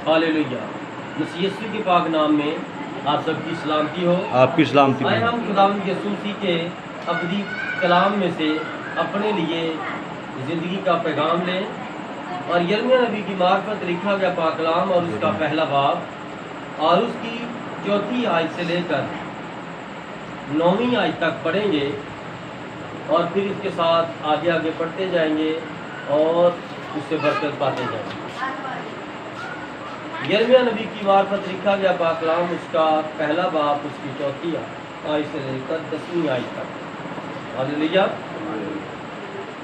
Hallelujah. मसीह यीशु के पाक नाम में आप सबकी सलामती हो। आपकी सलामती आए हो। हम खुदावंद यीशु मसीह के अबदी कलाम में से अपने लिए ज़िंदगी का पैगाम लें और यिर्मयाह नबी की मार्फत लिखा गया पाक कलाम और उसका पहला बाब और उसकी चौथी आयत से लेकर 9वीं आयत तक पढ़ेंगे और फिर इसके साथ आगे आगे पढ़ते जाएंगे और उससे बरकत पाते जाएंगे। यिर्मयाह नबी की मार्फत लिखा गया पाक कलाम उसका पहला बाब उसकी चौथी आयत से लेकर 10वीं आयत तक। हालेलुया।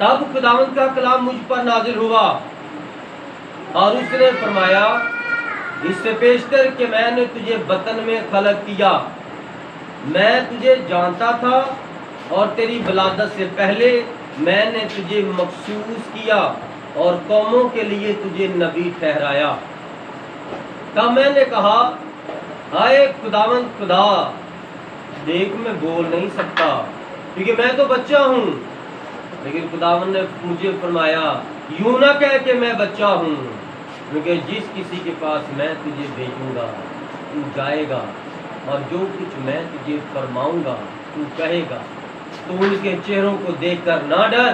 तब खुदावंद का कलाम मुझ पर नाजिल हुआ और उसने फरमाया, इससे पेशतर कि मैंने तुझे बतन में खलक किया, मैं तुझे जानता था और तेरी विलादत से पहले मैंने तुझे मखसूस किया और कौमों के लिए तुझे नबी ठहराया। तब मैंने कहा, हाय खुदावंद खुदा, देख मैं बोल नहीं सकता क्योंकि मैं तो बच्चा हूँ। लेकिन खुदावंद ने मुझे फरमाया, यूं ना कह के मैं बच्चा हूँ, क्योंकि जिस किसी के पास मैं तुझे भेजूंगा तू जाएगा और जो कुछ मैं तुझे फरमाऊंगा तू कहेगा। तू उनके चेहरों को देखकर ना डर,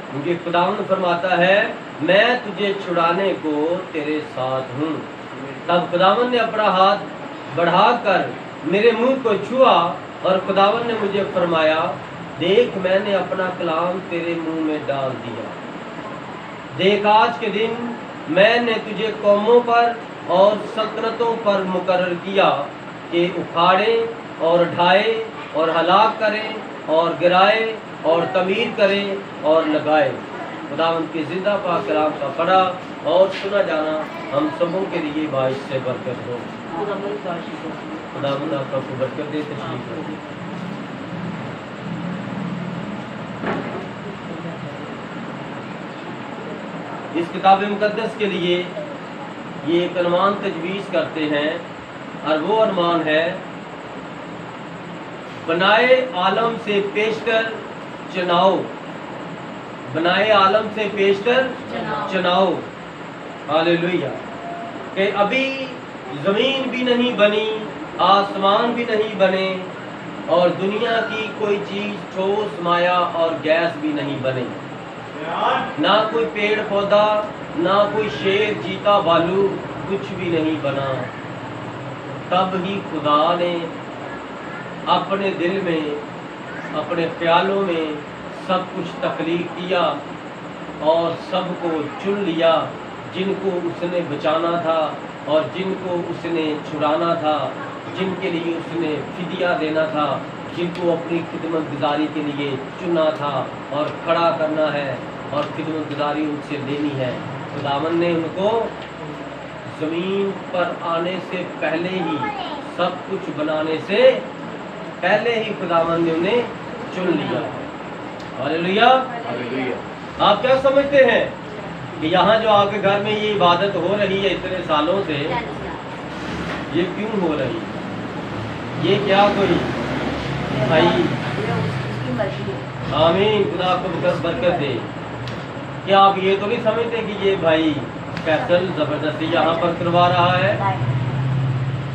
क्योंकि खुदावंद फरमाता है, मैं तुझे छुड़ाने को तेरे साथ हूँ। तब खुदावंद ने अपना हाथ बढ़ाकर मेरे मुंह को छुआ और खुदावंद ने मुझे फरमाया, देख मैंने अपना कलाम तेरे मुंह में डाल दिया। देख आज के दिन मैंने तुझे कौमों पर और सल्तनतों पर मुकर्रर किया कि उखाड़े और ढाए और हलाक करें और गिराए और तमीर करें और लगाए। खुदावंद के जिंदा पाक कलाम का पढ़ा और सुना जाना हम सबों के लिए बाइस से बरकत हो। खुदावंद आपका को बरकत दे। तशरीफ रखें। इस किताब मुकद्दस के लिए ये एक अरमान तजवीज़ करते हैं और वो अरमान है, बनाए आलम से पेशतर चुनाओ, बनाए आलम से पेशतर चुनाओ। हालेलुया। कि अभी ज़मीन भी नहीं बनी, आसमान भी नहीं बने और दुनिया की कोई चीज़ ठोस माया और गैस भी नहीं बने, ना कोई पेड़ पौधा, ना कोई शेर चीता भालू, कुछ भी नहीं बना। तब ही खुदा ने अपने दिल में, अपने ख्यालों में सब कुछ तख्लीक किया और सबको चुन लिया, जिनको उसने बचाना था और जिनको उसने छुड़ाना था, जिनके लिए उसने फिदिया देना था, जिनको अपनी खिदमत गुजारी के लिए चुना था और खड़ा करना है और खिदमत गुजारी उनसे लेनी है। खुदावंद ने उनको ज़मीन पर आने से पहले ही, सब कुछ बनाने से पहले ही खुदावंद ने उन्हें चुन लिया। हालेलुया। आप क्या समझते हैं कि यहाँ जो आपके घर में ये इबादत हो रही है इतने सालों से, ये क्यों हो रही है? ये क्या कोई भाई, आमीन, खुदा आपको बरकत दे। क्या आप ये तो नहीं समझते कि ये भाई फैसल जबरदस्ती यहाँ पर करवा रहा है?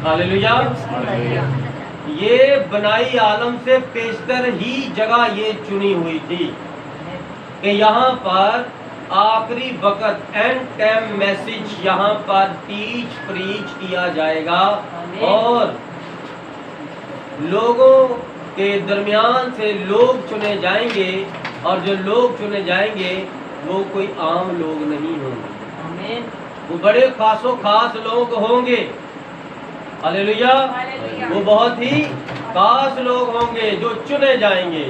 हालेलुया। ये बनाई आलम से पेशतर ही जगह ये चुनी हुई थी कि यहाँ पर आखिरी वक्त एंड टाइम मैसेज यहाँ पर टीच प्रीच किया जाएगा और लोगों के दरमियान से लोग चुने जाएंगे और जो लोग चुने जाएंगे वो कोई आम लोग नहीं होंगे, वो बड़े खासो खास लोग होंगे। हालेलुया। वो बहुत ही खास लोग होंगे जो चुने जाएंगे,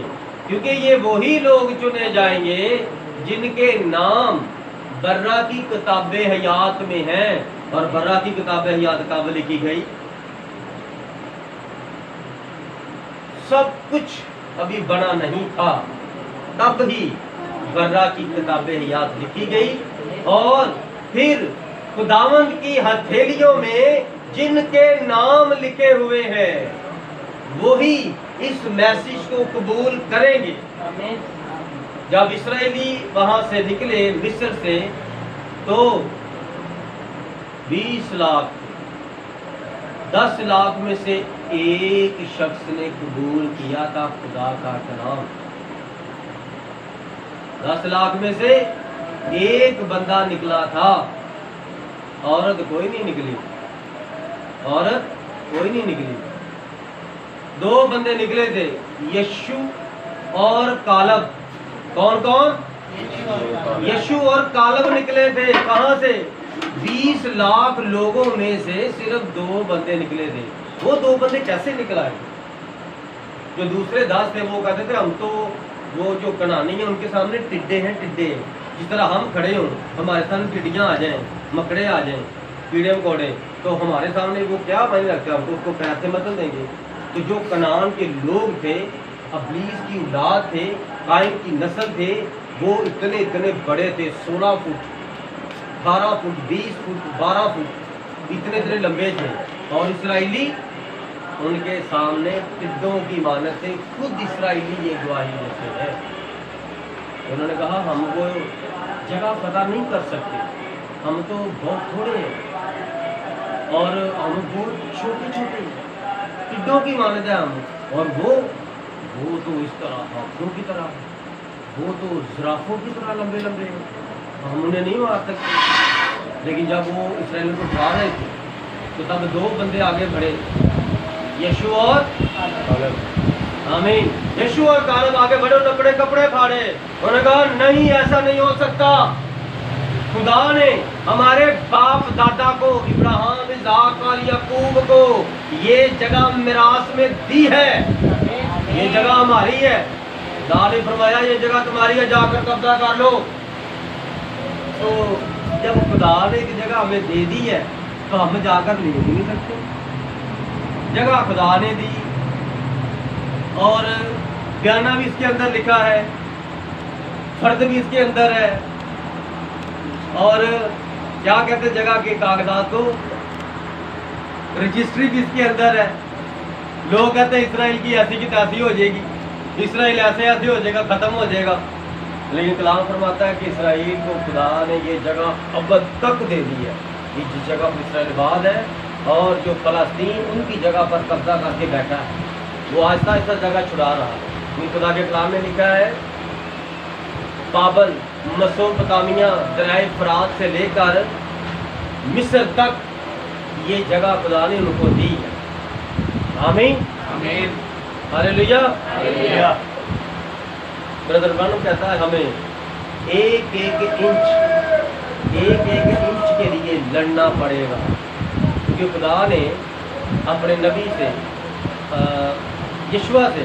क्योंकि ये वही लोग चुने जाएंगे जिनके नाम बर्रा की किताबे हयात में हैं। और बर्रा की किताबे हयात कब लिखी गई? सब कुछ अभी बना नहीं था, तब ही बर्रा की किताबे हयात लिखी गई और फिर खुदावंद की हथेलियों में जिनके नाम लिखे हुए हैं वही इस मैसेज को कबूल करेंगे। जब इस्राएली वहां से निकले मिस्र से, तो 20 लाख थे। 10 लाख में से एक शख्स ने कबूल किया था खुदा का कलाम। 10 लाख में से एक बंदा निकला था, औरत कोई नहीं निकली, औरत कोई नहीं निकली। 2 बंदे निकले थे, यशु और कालब। कौन कौन? यशु और कालब निकले थे। कहां से? 20 लाख लोगों में से सिर्फ 2 बंदे निकले थे। वो 2 बंदे कैसे निकल आए? जो दूसरे 10 थे वो कहते थे हम तो वो जो कनानी है उनके सामने टिड्डे हैं, टिड्डे। जिस तरह हम खड़े हों, हमारे सामने टिड्डियाँ आ जाएं, मकड़े आ जाएं, कीड़े मकोड़े, तो हमारे सामने वो क्या मायने रखते हैं? हम तो उसको पैर से मदद देंगे। तो जो कनान के लोग थे, अबलीस की औलाद थे, कायम की नस्ल थे, वो इतने इतने बड़े थे, 16 फुट, 18 फुट, 20 फुट, 12 फुट, इतने इतने लंबे थे। और इसराइली उनके सामने टिड्डों की मानत से, खुद इसराइली ये गवाही देते हैं। उन्होंने कहा हम वो जगह पता नहीं कर सकते, हम तो बहुत थोड़े हैं और हम बहुत छोटे छोटे, टिड्डों की मानत है हम। और वो तो इस तरह हाथियों की तरह, वो तो ज़राफ़ों की तरह लंबे लंबे हैं, हम उन्हें नहीं मार सकते। लेकिन जब वो इसराइलियों को उठा रहे थे तो तब 2 बंदे आगे बढ़े, यशु और कालब। आमीन। यशु और कालब आगे बढ़े, उन्होंने कपड़े फाड़े, उन्होंने कहा नहीं, ऐसा नहीं हो सकता। खुदा ने हमारे बाप दादा को, इब्राहिम, इसहाक और याकूब को ये जगह मिरास में दी है, ये जगह हमारी है। खुदा ने फरमाया ये जगह तुम्हारी है, जाकर कब्जा कर लो। तो जब खुदा ने एक जगह हमें दे दी है तो हम जाकर ले नहीं सकते। जगह खुदा ने दी और बयाना भी इसके अंदर लिखा है, फर्द भी इसके अंदर है, और क्या कहते हैं जगह के कागजात को, रजिस्ट्री भी इसके अंदर है। लोग कहते हैं इसराइल की ऐसी की तैसी हो जाएगी, इसराइल ऐसे ऐसे हो जाएगा, ख़त्म हो जाएगा। लेकिन कलाम फरमाता है कि इसराइल को खुदा ने ये जगह अब तक दे दी है। ये जिस जगह पर इसराइल बाद है और जो फ़लस्तीन उनकी जगह पर कब्जा करके बैठा है, वो आहिस्ता आहिस्ता जगह छुड़ा रहा है। खुदा के कलाम में लिखा है बाबल, मेसोपोटामिया, दरियाए फरात से लेकर मिस्र तक ये जगह खुदा ने उनको दी है। आमीन आमीन, हालेलुया हालेलुया। ब्रदर ब्रानम कहता है हमें एक एक इंच के लिए लड़ना पड़ेगा, क्योंकि खुदा ने अपने नबी से, यशुआ से,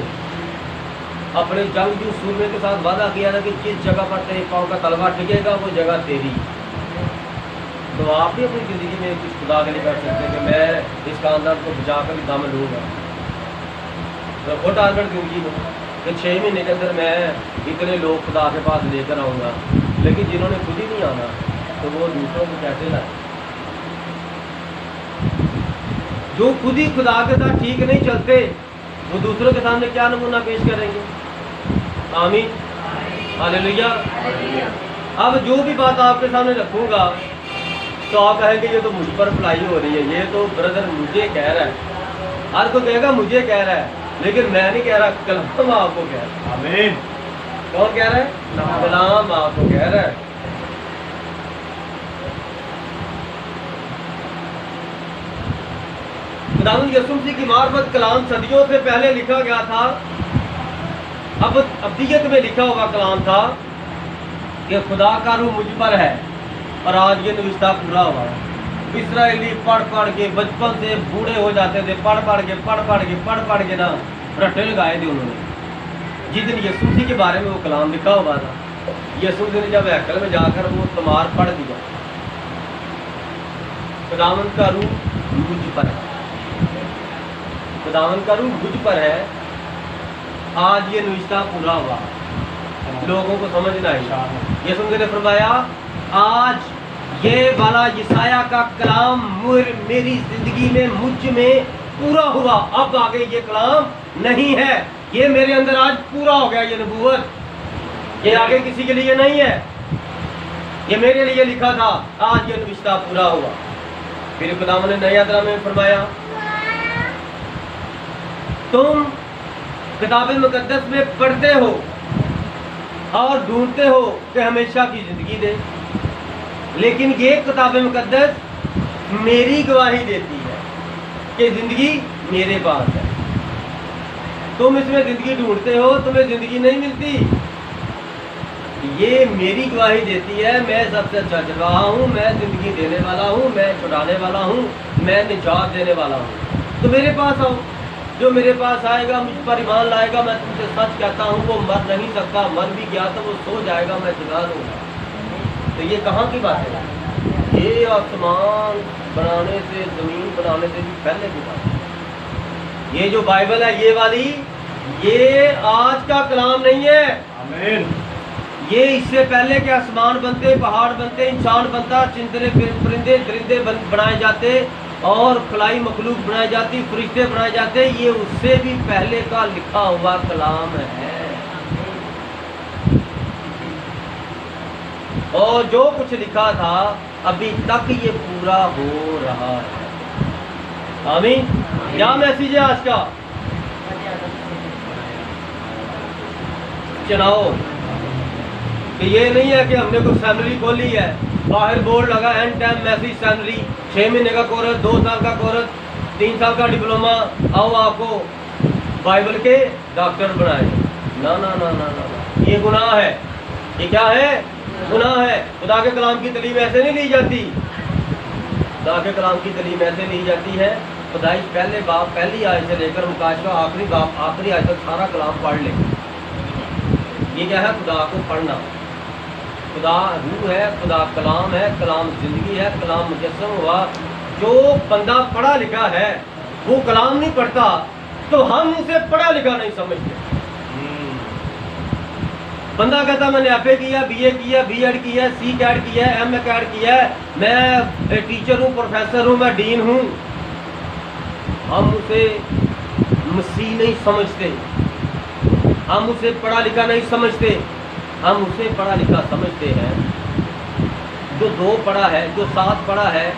अपने जंगजू सूरमे के साथ वादा किया था कि जिस जगह पर तेरे पाँव का तलवा टिकेगा वो जगह तेरी। तो आप भी अपनी ज़िंदगी में कुछ खुदा के लिए कर सकते हैं कि मैं इस खानदान को बचा कर दम लूँगा, तो वो टारगेट ज़िंदगी में कि 6 महीने के अंदर मैं इतने लोग खुदा के पास लेकर आऊँगा। लेकिन जिन्होंने खुद ही नहीं आना तो वो दूसरों को कैसे लाए? जो खुद ही खुदा के साथ ठीक नहीं चलते वो दूसरों के सामने क्या नमूना पेश करेंगे? आमीन हालेलुया। अब जो भी बात आपके सामने रखूँगा तो आप कहेंगे ये तो मुझ पर अप्लाई हो रही है, ये तो ब्रदर मुझे कह रहा है। हर कोई कहेगा मुझे कह रहा है, लेकिन मैं नहीं कह रहा, कलाम आपको कह रहा है। आमीन। कौन कह रहा है? कलाम आपको कह रहा है। खुदावंद यीशु मसीह की मार्फत कलाम सदियों से पहले लिखा गया था। अब अब्दियत में लिखा हुआ कलाम था कि खुदा का रूह मुझ पर है, और आज ये निविष्ठा पूरा हुआ। इसराइली पढ़ पढ़ के बचपन से बूढ़े हो जाते थे, पढ़ पढ़ के ना रट्टे लगाए थे उन्होंने। जिस दिन यीशु मसीह के बारे में वो कलाम लिखा हुआ था, यीशु मसीह ने जब हैकल में जाकर वो तमार पढ़ दिया, खुदावंद का रूह मुझ पर है, खुदावंद का रूह मुझ पर है। आज ये निविष्ठा पूरा हुआ, लोगों को समझना है। यीशु मसीह ने फरमाया आज ये वाला यशायाह का कलाम मेरी जिंदगी में मुझ में पूरा हुआ। अब आगे ये कलाम नहीं है, ये मेरे अंदर आज पूरा हो गया। ये नबूवत ये आगे किसी के लिए नहीं है, ये मेरे लिए लिखा था। आज ये निविष्ठा पूरा हुआ। پھر خداوند نے نئے عہد میں فرمایا تم کتاب مقدس میں پڑھتے ہو اور ڈھونڈتے ہو کہ ہمیشہ کی زندگی دے، لیکن یہ کتاب مقدس میری گواہی دیتی ہے کہ زندگی میرے پاس ہے۔ تم اس میں زندگی ڈھونڈتے ہو، تمہیں زندگی نہیں ملتی، یہ میری گواہی دیتی ہے، میں سب سے چل رہا ہوں، میں زندگی دینے والا ہوں، میں چھڑانے والا ہوں، میں نجات دینے والا ہوں۔ تو میرے پاس آؤ، جو میرے پاس آئے گا، مجھ پر ایمان لائے گا، میں تم سے سچ کہتا ہوں وہ مر نہیں سکتا، مر بھی گیا تو وہ سو جائے گا، میں جگا دوں گا۔ تو یہ کہاں کی بات ہے؟ یہ آسمان بنانے سے، زمین بنانے سے بھی پہلے کی بات ہے۔ یہ جو بائبل ہے یہ والی، یہ آج کا کلام نہیں ہے، آمین۔ یہ اس سے پہلے کہ آسمان بنتے، پہاڑ بنتے، انسان بنتا، پرندے درندے بنائے جاتے اور خلائی مخلوق بنائی جاتی، فرشتے بنائے جاتے، یہ اس سے بھی پہلے کا لکھا ہوا کلام ہے۔ اور جو کچھ لکھا تھا ابھی تک یہ پورا ہو رہا ہے۔ آمین۔ کیا میسیج ہے آج کا؟ چناؤ کہ یہ نہیں ہے کہ ہم نے کوئی سیمنری کھولی ہے، باہر بورڈ لگا اینڈ ٹائم میسیج سیمنری، 6 مہینے کا کورس، 2 سال کا کورس، 3 سال کا ڈپلوما، آؤ آپ کو بائبل کے ڈاکٹر بنائے۔ نا نا نا نا نا، یہ گناہ ہے۔ یہ کیا ہے؟ گناہ ہے۔ خدا کے کلام کی تعلیم ایسے نہیں لی جاتی، خدا کے کلام کی تعلیم ایسے لی جاتی ہے۔ پیدائش پہلے باب پہلی آیت سے لے کر مکاشفہ آخری باب آخری آیت تک سارا کلام پڑھ لے۔ یہ کیا ہے؟ خدا کو پڑھنا۔ خدا روح ہے، خدا کلام ہے، کلام زندگی ہے، کلام مجسم ہوا۔ جو بندہ پڑھا لکھا ہے وہ کلام نہیں پڑھتا تو ہم اسے پڑھا لکھا نہیں سمجھتے۔ بندہ کہتا میں نے ایف اے کیا، بی اے کیا، بی ایڈ کیا، سی کیڈ کیا، ایم اے کیڈ کیا، میں ٹیچر ہوں، پروفیسر ہوں، میں ڈین ہوں۔ ہم اسے مسیح نہیں سمجھتے، ہم اسے پڑھا لکھا نہیں سمجھتے، ہم اسے پڑھا لکھا سمجھتے ہیں جو 2 پڑھا ہے، جو 7 پڑھا ہے،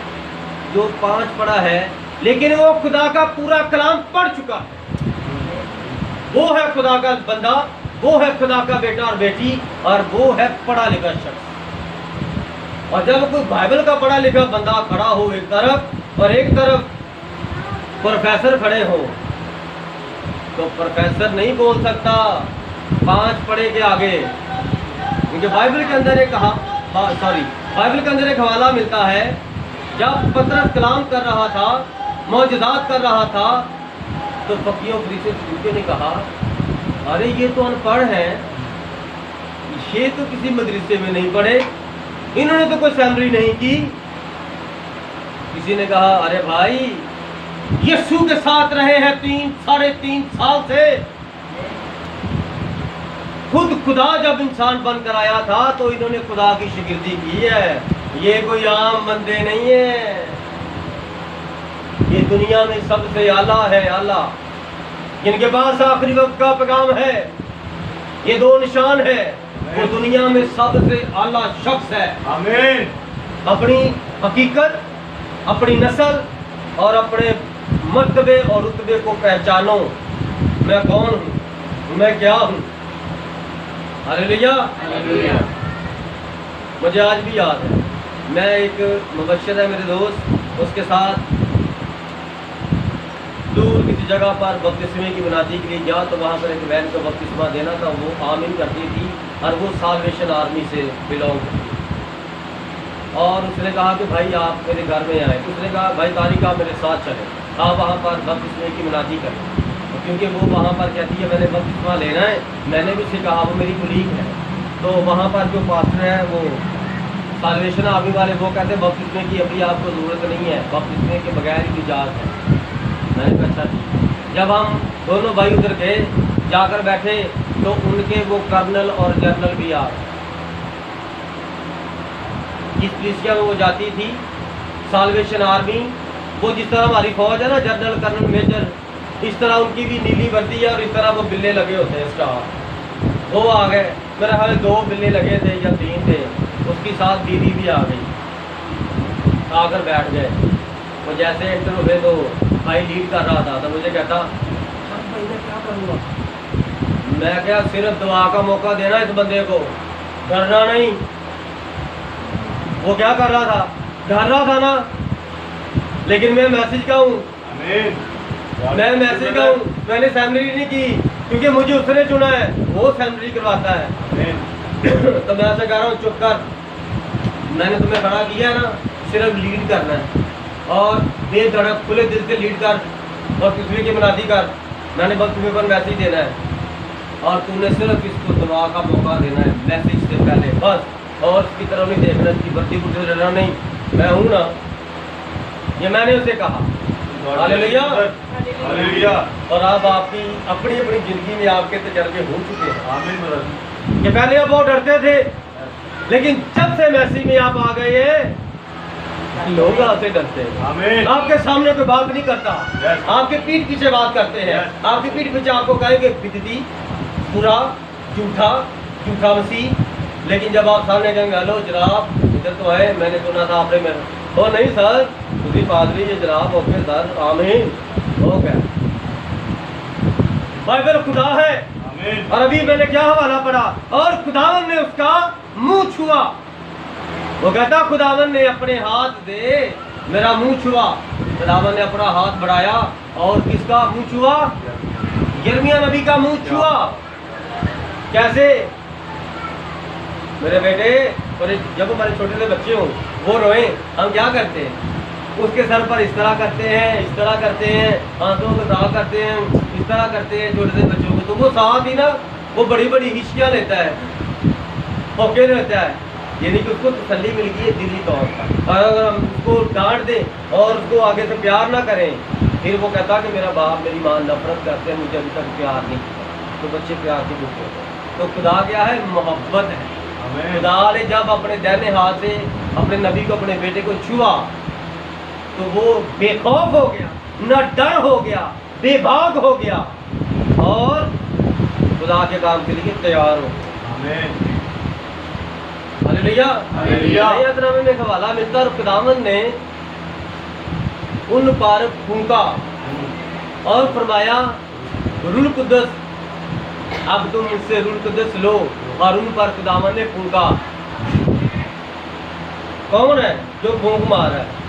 جو 5 پڑھا ہے، لیکن وہ خدا کا پورا کلام پڑھ چکا ہے۔ وہ ہے خدا کا بندہ، وہ ہے خدا کا بیٹا اور بیٹی، اور وہ ہے پڑھا لکھا شخص۔ اور جب کوئی بائبل کا پڑھا لکھا بندہ کھڑا ہو ایک طرف اور ایک طرف پروفیسر کھڑے ہو تو پروفیسر نہیں بول سکتا 5 پڑھے کے آگے، کیونکہ بائبل کے اندر ایک بائبل کے اندر ایک حوالہ ملتا ہے، جب پطرس کلام کر رہا تھا، معجزات کر رہا تھا، تو فقیوں فریسیوں نے کہا ارے یہ تو ان پڑھ ہیں، یہ تو کسی مدرسے میں نہیں پڑھے، انہوں نے تو کوئی سیمنری نہیں کی۔ کسی نے کہا ارے بھائی یسوع کے ساتھ رہے ہیں 3.5 سال سے، خود خدا جب انسان بن کر آیا تھا تو انہوں نے خدا کی شاگردی کی ہے، یہ کوئی عام بندے نہیں ہیں، یہ دنیا میں سب سے اعلیٰ ہے، اعلیٰ، جن کے پاس آخری وقت کا پیغام ہے، یہ 2 نشان ہے، وہ دنیا میں سب سے اعلیٰ شخص ہے۔ آمین۔ اپنی حقیقت، اپنی نسل اور اپنے مرتبے اور رتبے کو پہچانو، میں کون ہوں، میں کیا ہوں۔ ہلیلویہ۔ مجھے آج بھی یاد ہے، میں ایک مبشر ہے میرے دوست، اس کے ساتھ دور کسی جگہ پر بپتسمے کی منادی کے لیے گیا تو وہاں پر ایک بہن کو بپتسمہ دینا تھا، وہ آمین کرتی تھی اور وہ سالویشن آرمی سے بلونگ کرتی تھی، اور اس نے کہا کہ بھائی آپ میرے گھر میں آئے، اس نے کہا بھائی طارق آپ میرے ساتھ چلیں، آپ وہاں پر بپتسمے کی منادی کریں، کیونکہ وہ وہاں پر کہتی ہے میں نے بپتسمہ لینا ہے، میں نے بھی اسے کہا، وہ میری کلیگ ہے، تو وہاں پر جو پاسٹر ہے وہ سالویشن آرمی والے وہ کہتے ہیں بپتسمے کی ابھی آپ کو ضرورت نہیں ہے، بپتسمے کے بغیر ہی نجات ہے۔ میں نے کہا اچھا ٹھیک۔ جب ہم دونوں بھائی ادھر گئے، جا کر بیٹھے تو ان کے وہ کرنل اور جنرل بھی آ گئے، جس پولیسیا میں وہ جاتی تھی سالویشن آرمی، وہ جس طرح ہماری فوج ہے نا، جنرل کرنل میجر، اس طرح ان کی بھی نیلی وردی ہے اور اس طرح وہ بلے لگے ہوتے ہیں اسٹار، وہ آ گئے، میرا خیال 2 بلے لگے تھے یا 3 تھے، اس کی ساتھ بیوی بھی آ گئی، آ کر بیٹھ گئے، वो जैसे एंटर हुए तो भाई लीड कर रहा था, तो मुझे कहता भाई मैं क्या करूँगा। मैं क्या, सिर्फ दुआ का मौका देना इस बंदे को, डरना नहीं। वो क्या कर रहा था, डर रहा था ना, लेकिन मैं मैसेज का हूँ, मैं मैसेज का हूँ। मैंने सेमिनरी नहीं की क्योंकि मुझे उसने चुना है, वो सेमिनरी करवाता है। तो मैं ऐसे कह रहा हूँ चुप कर, मैंने तुम्हें खड़ा किया है ना, सिर्फ लीड करना है और बेधड़क खुले दिल से लीड कर और पृथ्वी की मुनादी कर। मैंने बस तुम्हें पर मैसेज देना है और तूने सिर्फ इसको दुआ का मौका देना है मैसेज से पहले बस, और इसकी तरफ नहीं देखना, इसकी भर्ती कुछ डरना नहीं, मैं हूँ ना। ये मैंने उसे कहा। Hallelujah, hallelujah. और अब आपकी अपनी अपनी जिंदगी में आपके तजर्बे हो चुके हैं। आमीन। ये पहले आप बहुत डरते थे, लेकिन जब से मैसेज में आप आ गए हैं लोग आपसे डरते हैं। आपके सामने कोई बात नहीं करता, आपके पीठ पीछे बात करते हैं। आपके पीठ पीछे आपको कहेंगे बिदती, बुरा, झूठा, झूठा मसीह। लेकिन जब आप सामने कहेंगे हेलो जनाब इधर तो है, मैंने सुना था आपने मेरे, ओ नहीं सर उसी पादरी ये जनाब, ओके सर, आमीन, हो गया। बाइबल खुदा है। और अभी मैंने क्या हवाला पढ़ा, और खुदावन ने उसका मुंह छुआ। वो कहता खुदावन ने अपने हाथ से मेरा मुंह छुआ। खुदावन ने अपना हाथ बढ़ाया और किसका मुंह छुआ? यिर्मयाह नबी का मुंह छुआ। कैसे? मेरे बेटे, और जब हमारे छोटे से बच्चे हों वो रोए, हम क्या करते हैं? उसके सर पर इस तरह करते हैं, इस तरह करते हैं, आंसुओं को साफ करते हैं, इस तरह करते हैं छोटे से बच्चों को। तो वो साथ ही ना वो बड़ी बड़ी हिस्सियाँ लेता है, ओके रहता है, यानी कि उसको तसल्ली मिल गई है दिली तौर पर। और अगर हम उसको डांट दें और उसको आगे से प्यार ना करें, फिर वो कहता कि मेरा बाप मेरी माँ नफरत करते हैं, मुझे अभी तक प्यार नहीं किया। तो बच्चे प्यार से भूखे होते हैं। तो खुदा क्या है? मोहब्बत है। खुदा ने जब अपने दाहिने हाथ से अपने नबी को, अपने बेटे को छुआ तो वो बेखौफ हो गया, न डर हो गया, बेभाग हो गया और खुदा के काम के लिए तैयार हो गया। Hallelujah, hallelujah. में एक हवाला मिलता है, खुदावन ने उन पर फूंका और फरमाया रूह कुद्दस, अब तुम मुझसे रूह कुद्दस लो, और उन पर खुदावन ने फूंका। कौन है जो फूंक मार रहा है?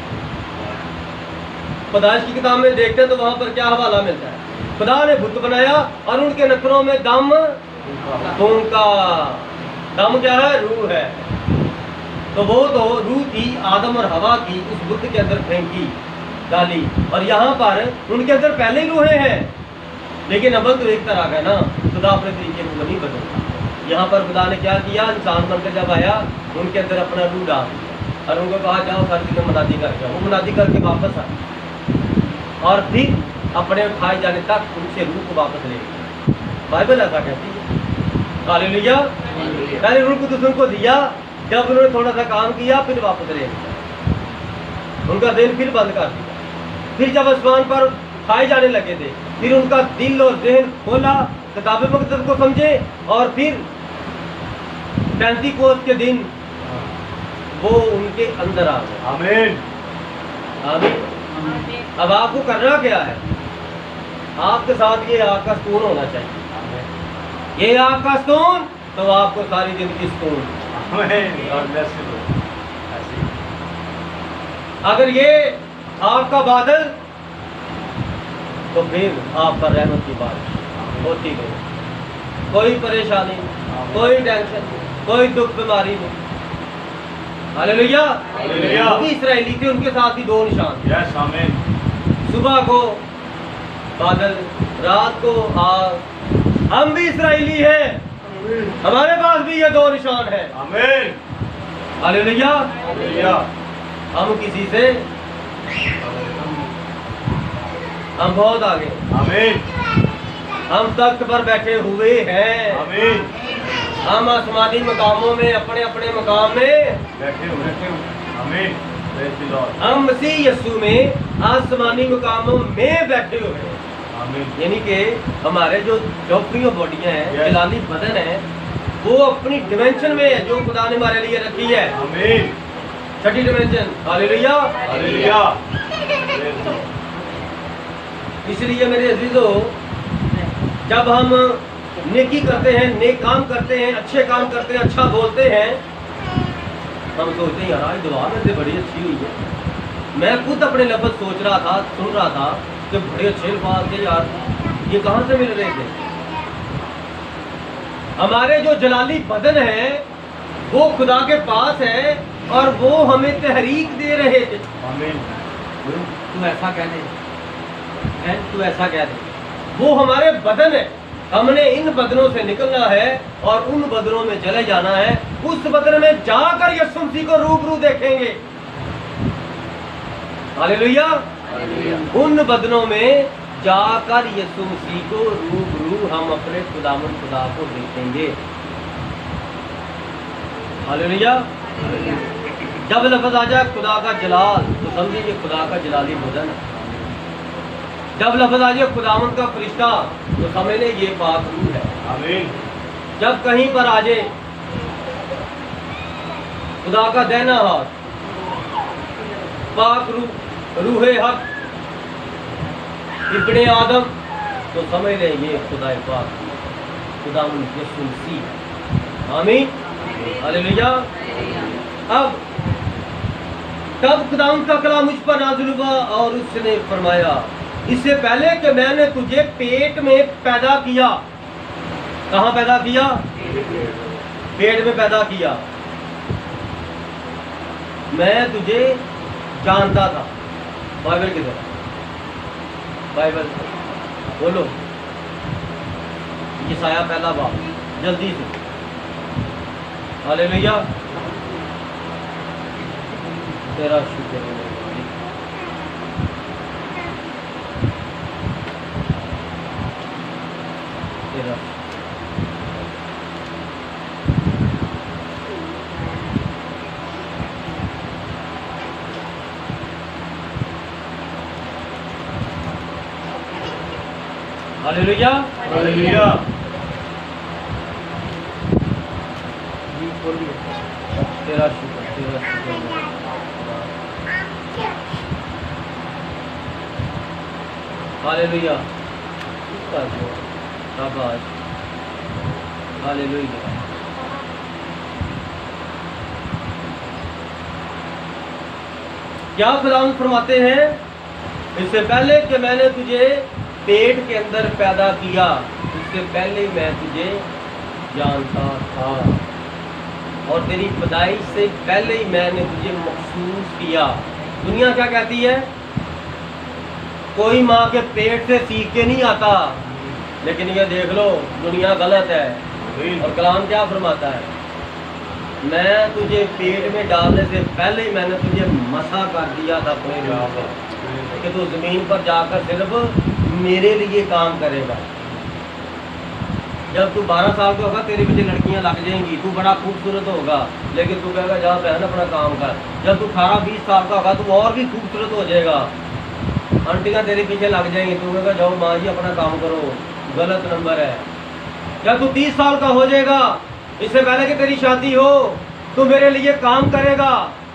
पैदाइश की किताब में देखते हैं तो वहां पर क्या हवाला मिलता है? खुदा ने बुत बनाया और उनके नखरों में दम फूंका। दम क्या है? रूह है। तो वो तो रूह थी आदम और हवा की, उस बुत के अंदर फेंकी डाली, और यहाँ पर उनके अंदर पहले ही रूहें हैं, लेकिन अमल तो एक तरह का ना, खुदा अपने तरीके को नहीं बदलता। यहाँ पर खुदा ने क्या किया? इंसान बनकर जब आया उनके अंदर अपना रूह डाल दिया और उनको कहा जाओ सर्दी में मनादी करके, वो मनादी करके वापस आए और फिर अपने उठाए जाने तक उनसे रूह को वापस ले गए। बाइबल ऐसा कहती है। हालेलुया। पहले रूह को दूसरों को दिया, जब उन्होंने थोड़ा सा काम किया फिर वापस ले गया, उनका दिल फिर बंद कर दिया। फिर जब आसमान पर उठाए जाने लगे थे, फिर उनका दिल और ज़हन खोला, किताब मुक़द्दस को समझे, और फिर पेंतीकोस्त के दिन वो उनके अंदर आ गए। आमीन, आमीन। अब आपको करना क्या है? आपके साथ ये आग का सुकून होना चाहिए। ये आग का सुकून तो आपको सारी जिंदगी सुकून। अगर ये आग का बादल तो फिर आप पर रहमत की बात होती नहीं, कोई परेशानी, कोई टेंशन, कोई दुख बीमारी नहीं। हालेलुया। वो इस्राएली थे, उनके साथ ही दो निशान, सुबह को बादल, रात को आग। हम भी इस्राएली हैं, हमारे पास भी ये दो निशान है। आमीन, हालेलुया। हम किसी से, हम बहुत आगे, आमीन। हम तख्त पर बैठे हुए हैं, आमीन। हम आसमानी मकामों में, अपने अपने मकाम में बैठे हुए, आमीन। हम मसीह यीशु में आसमानी मकामों में बैठे हुए हैं, आमीन। यानी कि हमारे जो चौपड़ियों बॉडियां हैं, जलाली बदन है, वो अपनी डिमेंशन में है जो खुदा ने हमारे लिए रखी है, आमीन। छठी डिमेंशन। Hallelujah, hallelujah. इसलिए मेरे अजीजों, जब हम नेकी करते हैं, नेक काम करते हैं, अच्छे काम करते हैं, अच्छा बोलते हैं, हम सोचते हैं यार आज दुआ में से बड़ी अच्छी हुई है। मैं खुद अपने लफ्ज़ सोच रहा था, सुन रहा था कि बड़े अच्छे अल्फाज थे यार, ये कहाँ से मिल रहे थे। हमारे जो जलाली बदन है वो खुदा के पास है और वो हमें तहरीक दे रहे थे। आमीन। तू ऐसा कह दे, तू ऐसा कह दे, वो हमारे बदन है, हमने इन बदनों से निकलना है और उन बदनों में चले जाना है। उस बदन में जाकर यीशु मसीह को रूबरू देखेंगे। हालेलुया। उन बदनों में जाकर यीशु मसीह को रूबरू हम अपने खुदावंद खुदा को देखेंगे। हालेलुया। जब लफ्ज़ आ जाए खुदा का जलाल तो समझिए खुदा का जलाली बदन है। जब लफ्ज़ आ जाए खुदावंद का फरिश्ता तो समझ ले ये पाक रूह है। आमीन। जब कहीं पर आ जाए खुदा का देना हाथ, पाक रूहे हक, इब्ने आदम, तो समझ ले ये खुदा पाक खुदावंद यीशु मसीह। आमीन। हालेलुया। अब तब खुदावंद का कलाम मुझ पर नाज़िल हुआ और उसने फरमाया, इससे पहले कि मैंने तुझे पेट में पैदा किया। कहाँ पैदा किया? पेट में पैदा किया। मैं तुझे जानता था। बाइबल की तरह, बाइबल बोलो, यशाया पहला बाब, जल्दी से। हालेलुया। तेरा शुक्र है तेरा। हालेलुया। हालेलुया। जी बोलिए। तेरा शुक्र, तेरा शुक्र। हालेलुया। शाबाश। हालेलुया। क्या खुदावंद फरमाते हैं, इससे पहले कि मैंने तुझे पेट के अंदर पैदा किया, इससे पहले मैं तुझे जानता था और तेरी पैदाइश से पहले ही मैंने तुझे महसूस किया। दुनिया क्या कहती है? कोई माँ के पेट से सीख के नहीं आता, लेकिन ये देख लो दुनिया गलत है। और कलाम क्या फरमाता है, मैं तुझे पेट में डालने से पहले ही मैंने तुझे मसा कर दिया था अपने रूह से कि तू ज़मीन पर जाकर सिर्फ मेरे लिए काम करेगा। जब तू 12 साल का होगा तेरे पीछे लड़कियां लग जाएंगी, तू बड़ा खूबसूरत होगा, लेकिन तू कहेगा जा बहन अपना काम कर। जब तू 18-20 साल का होगा तू और भी खूबसूरत हो जाएगा, आंटियां तेरे पीछे लग जाएंगी, तू कहेगा जाओ माँ जी अपना काम करो, गलत नंबर है। जब तू 30 साल का हो जाएगा, इससे पहले कि तेरी शादी हो, तू मेरे लिए काम करेगा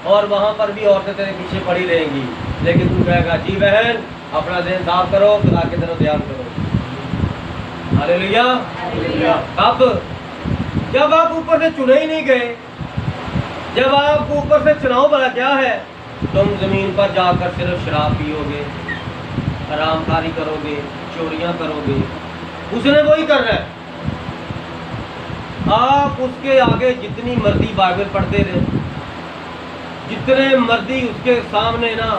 और वहाँ पर भी औरतें तेरे पीछे पड़ी रहेंगी, लेकिन तू कहेगा जी बहन अपना दिन साफ करो, खुदा की तरफ ध्यान करो। हालेलुया। अब जब आप ऊपर से चुने ही नहीं गए, जब आप ऊपर से चुनाव वाला क्या है, तुम जमीन पर जाकर सिर्फ शराब पियोगे, हरामकारी करोगे, चोरियां करोगे, उसने वही कर रहा है। आप उसके आगे जितनी मर्जी बाइबल पढ़ते रहे, जितने मर्जी उसके सामने ना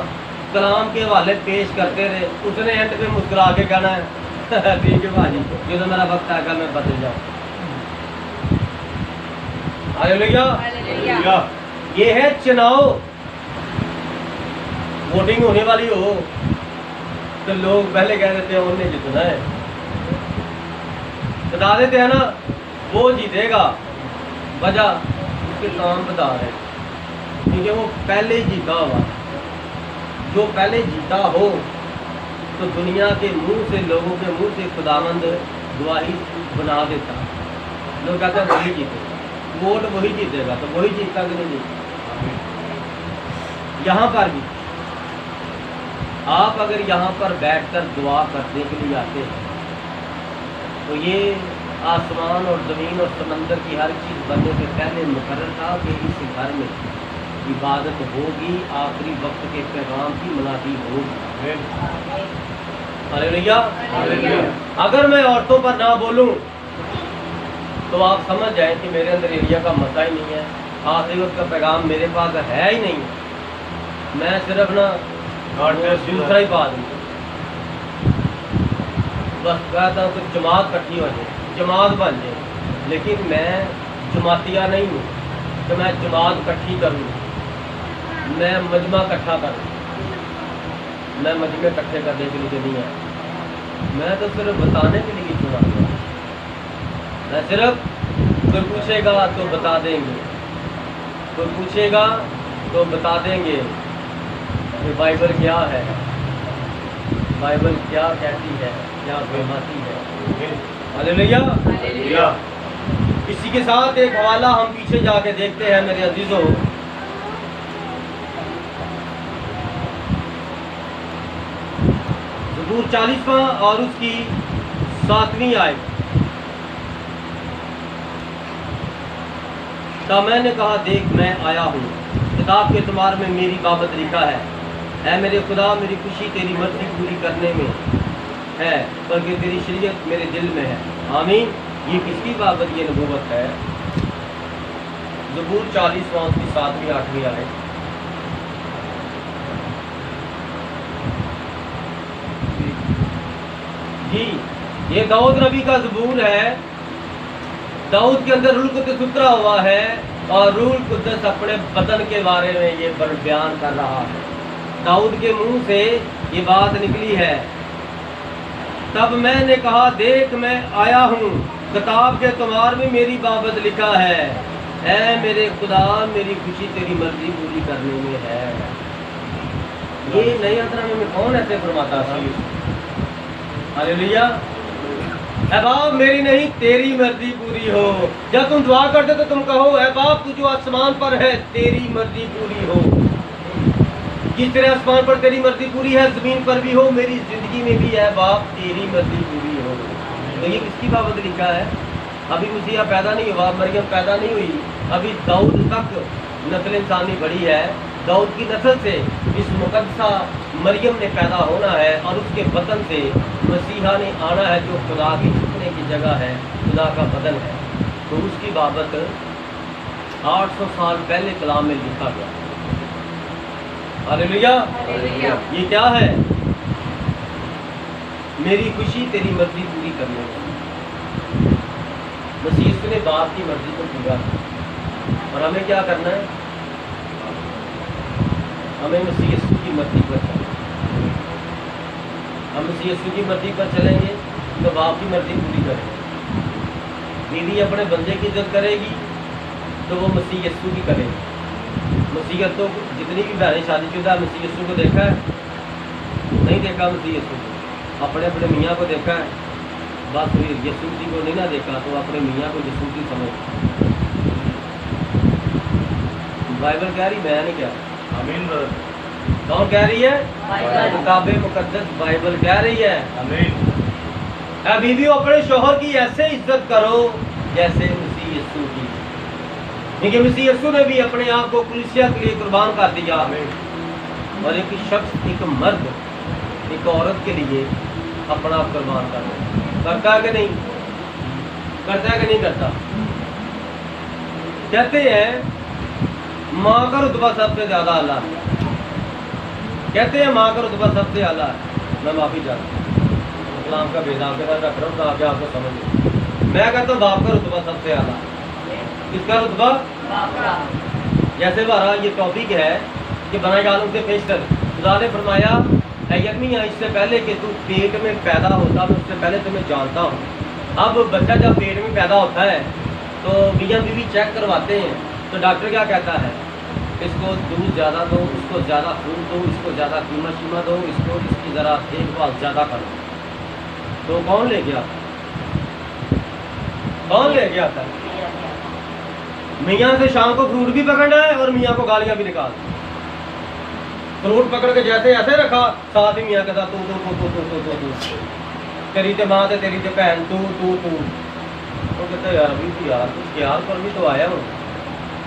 कलाम के हवाले पेश करते रहे, उसने एंड पे मुस्कुरा के कहना है ठीक है भाजी, ये तो मेरा वक्त आएगा मैं बदल जाऊँ। हालेलुया। ये है चुनाव। वोटिंग होने वाली हो तो लोग पहले कह देते हैं उन्हें जितना है, बता देते हैं ना वो जीतेगा, वजह उसके काम बता रहे, क्योंकि वो पहले ही जीता हुआ। जो पहले जीता हो तो दुनिया के मुंह से, लोगों के मुंह से खुदावंद गवाही बना देता। लोग कहते हैं वही जीते, वोट वही जीतेगा, तो वही जीतता कि नहीं जीतता। यहाँ पर भी آپ اگر یہاں پر بیٹھ کر دعا کرنے کے لیے آتے ہیں تو یہ آسمان اور زمین اور سمندر کی ہر چیز بننے سے پہلے مقرر تھا کہ اس گھر میں عبادت ہوگی، آخری وقت کے پیغام کی منادی ہوگی۔ ہلیلویا۔ اگر میں عورتوں پر نہ بولوں تو آپ سمجھ جائیں کہ میرے اندر ایریا کا مسئلہ ہی نہیں ہے، آخری وقت کا پیغام میرے پاس ہے ہی نہیں، میں صرف نا دوسرا ہی بات ہوں، بس کہتا ہوں کہ جماعت کٹھی ہو جائے، جماعت بن جائے، لیکن میں جماعتیہ نہیں ہوں کہ میں جماعت کٹھی کروں، میں مجمع کٹھا کروں، میں مجمع کٹھے کرنے کے لیے نہیں آیا، میں تو صرف بتانے کے لیے چنا ہوا، میں صرف کوئی پوچھے گا تو بتا دیں گے، کوئی پوچھے گا تو بتا دیں گے کہ بائبل کیا ہے، بائبل کیا کہتی ہے، کیا فرماتی ہے۔ ہلیلویا۔ اسی کے ساتھ ایک حوالہ ہم پیچھے جا کے دیکھتے ہیں میرے عزیزوں، زبور 40واں اور اس کی 7ویں آیت۔ تا میں نے کہا دیکھ میں آیا ہوں، کتاب کے اعتبار میں میری بابت لکھا ہے، اے میرے خدا میری خوشی تیری مرضی پوری کرنے میں ہے، بلکہ تیری شریعت میرے دل میں ہے۔ آمین۔ یہ کس کی بابت یہ نبوت ہے؟ زبور 40واں اس کی 7ویں 8ویں آیت۔ جی یہ داؤد نبی کا زبور ہے، داؤد کے اندر روح القدس اترا ہوا ہے اور روح القدس اپنے بدن کے بارے میں یہ بیان کر رہا ہے، داؤد کے منہ سے یہ بات نکلی ہے۔ تب میں نے کہا دیکھ میں آیا ہوں، کتاب کے اعتبار میں میری بابت لکھا ہے، اے میرے خدا میری خوشی تیری مرضی پوری کرنے میں ہے۔ یہ نئے عہد میں کون ایسے فرماتا تھا؟ ہلیلویا۔ اے باپ میری نہیں تیری مرضی پوری ہو، جب تم دعا کرتے تو تم کہو اے باپ تو جو آسمان پر ہے تیری مرضی پوری ہو، جس طرح آسمان پر تیری مرضی پوری ہے زمین پر بھی ہو، میری زندگی میں بھی ہے باپ تیری مرضی پوری ہو۔ تو یہ کس کی بابت لکھا ہے؟ ابھی مسیح پیدا نہیں ہوا، مریم پیدا نہیں ہوئی، ابھی داؤد تک نسل انسانی بڑی ہے، داؤد کی نسل سے اس مقدسہ مریم نے پیدا ہونا ہے اور اس کے بدن سے مسیحا نے آنا ہے جو خدا کی چھپنے کی جگہ ہے، خدا کا بدن ہے۔ تو اس کی بابت 800 سال پہلے کلام میں لکھا گیا۔ ہلیلویا۔ یہ کیا ہے؟ میری خوشی تیری مرضی پوری کرنے میں۔ مسیح نے باپ کی مرضی کو پورا اور ہمیں کیا کرنا ہے؟ ہمیں مسیح کی مرضی پر چلنا۔ ہم مسیح کی مرضی پر چلیں گے تو باپ کی مرضی پوری کریں گے۔ بیوی اپنے بندے کی عزت کرے گی تو وہ مسیح یسوع کی کرے گی۔ مسیحت تو جتنی بھی بہنیں شادی شدہ مسیح یسوع کو دیکھا ہے؟ نہیں دیکھا مسیح یسوع کو، اپنے اپنے میاں کو دیکھا ہے، بس یسوع جی کو نہیں نہ دیکھا تو اپنے میاں کو یسوع کی سمجھ۔ بائبل کہہ رہی میں نہیں کہہ رہا۔ آمین۔ کون کہہ رہی ہے؟ کتاب مقدس بائبل کہہ رہی ہے۔ آمین۔ اے بیویوں اپنے شوہر کی ایسے عزت کرو جیسے مسیح یسوع کی، کیونکہ مسیح یسوع نے بھی اپنے آپ کو کلیسیا کے لیے قربان کر دیا، اور ایک شخص ایک مرد ایک عورت کے لیے اپنا قربان کرتا ہے کہ نہیں؟ کرتا ہے کہ نہیں کرتا؟ کہتے ہیں ماں کا رتبہ سب سے زیادہ اعلیٰ ہے، کہتے ہیں ماں کا رتبہ سب سے اعلیٰ ہے۔ میں معافی چاہتا ہوں، اسلام کا بیدام کے ساتھ رکھ رہا ہوں تاکہ آپ کو سمجھ۔ میں کہتا ہوں باپ کا رتبہ سب سے اعلیٰ ہے۔ کس کا رتبہ؟ جیسے بہرحال یہ ٹاپک ہے کہ بنائے عالم سے پیشتر، خدا نے فرمایا اے یرمیہ اس سے پہلے کہ تو پیٹ میں پیدا ہوتا میں اس سے پہلے تمہیں جانتا ہوں۔ اب بچہ جب پیٹ میں پیدا ہوتا ہے تو میاں بیوی چیک کرواتے ہیں تو ڈاکٹر کیا کہتا ہے؟ اس کو دودھ زیادہ دو، اس کو زیادہ خون دو، اس کو زیادہ قیمہ شیمہ دو، اس کو اس کی ذرا دیکھ بھال زیادہ کرو۔ تو کون لے گیا تھا؟ کون لے گیا تھا؟ میاں سے شام کو فروٹ بھی پکڑنا ہے اور میاں کو گالیاں بھی نکال۔ फ्रूट पकड़ के जैसे ऐसे रखा, साथ ही मियाँ के साथ तू तेरी ते माँ ते तेरी ते भैन तू। वो कहता यार अभी तो यार कुछ ख्याल पर भी तो आया हूँ,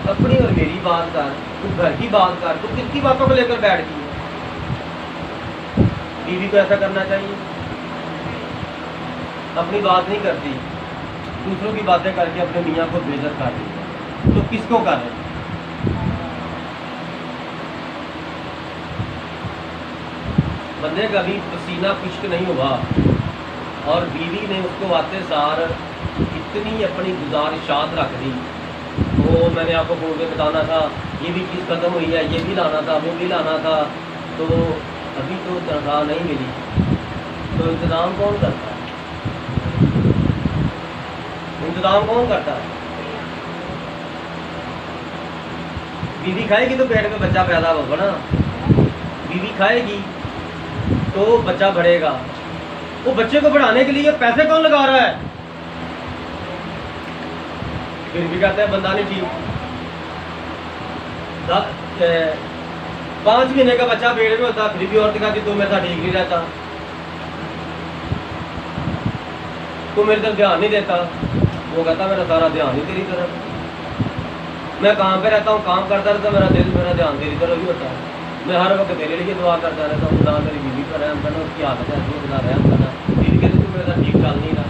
अपनी और मेरी बात कर, तू घर की बात कर, तू किसकी बातों को लेकर बैठ गई? बीवी को ऐसा करना चाहिए, अपनी बात नहीं करती, दूसरों की बातें करके अपने मियाँ को बेइज्जत कर दी, तो किसको कर रहे? बंदे का भी पसीना खुश्क नहीं हुआ और बीवी ने उसको आते सार इतनी अपनी गुजारिशात रख दी, वो मैंने आपको फोन पे बताना था, ये भी चीज़ ख़त्म हुई है, ये भी लाना था, वो भी लाना था, तो अभी तो तनख्वाह नहीं मिली, तो इंतज़ाम कौन करता है? इंतज़ाम कौन करता है? बीवी खाएगी तो पेट में बच्चा पैदा होगा ना, बीवी खाएगी तो बच्चा बढ़ेगा। वो बच्चे को बढ़ाने के लिए पैसे कौन लगा रहा है? फिर भी कहते हैं बंदा नहीं ठीक। 5 महीने का बच्चा पेट में होता, फिर भी औरत कहती तू मेरे साथ ठीक नहीं रहता, तू मेरे तरफ ध्यान नहीं देता। वो कहता मेरा सारा ध्यान ही तेरी तरफ, मैं काम पे रहता हूँ, काम करता रहता, मेरा ध्यान तेरी तरफ ही होता है, मैं हर वक्त तेरे लिए दुआ करता रहता हूँ, खुदा मेरी बीवी पर रहम करना, उसकी आदत है जो खुदा रहम करना। बीवी कहते तू मेरे साथ ठीक चल नहीं रहा।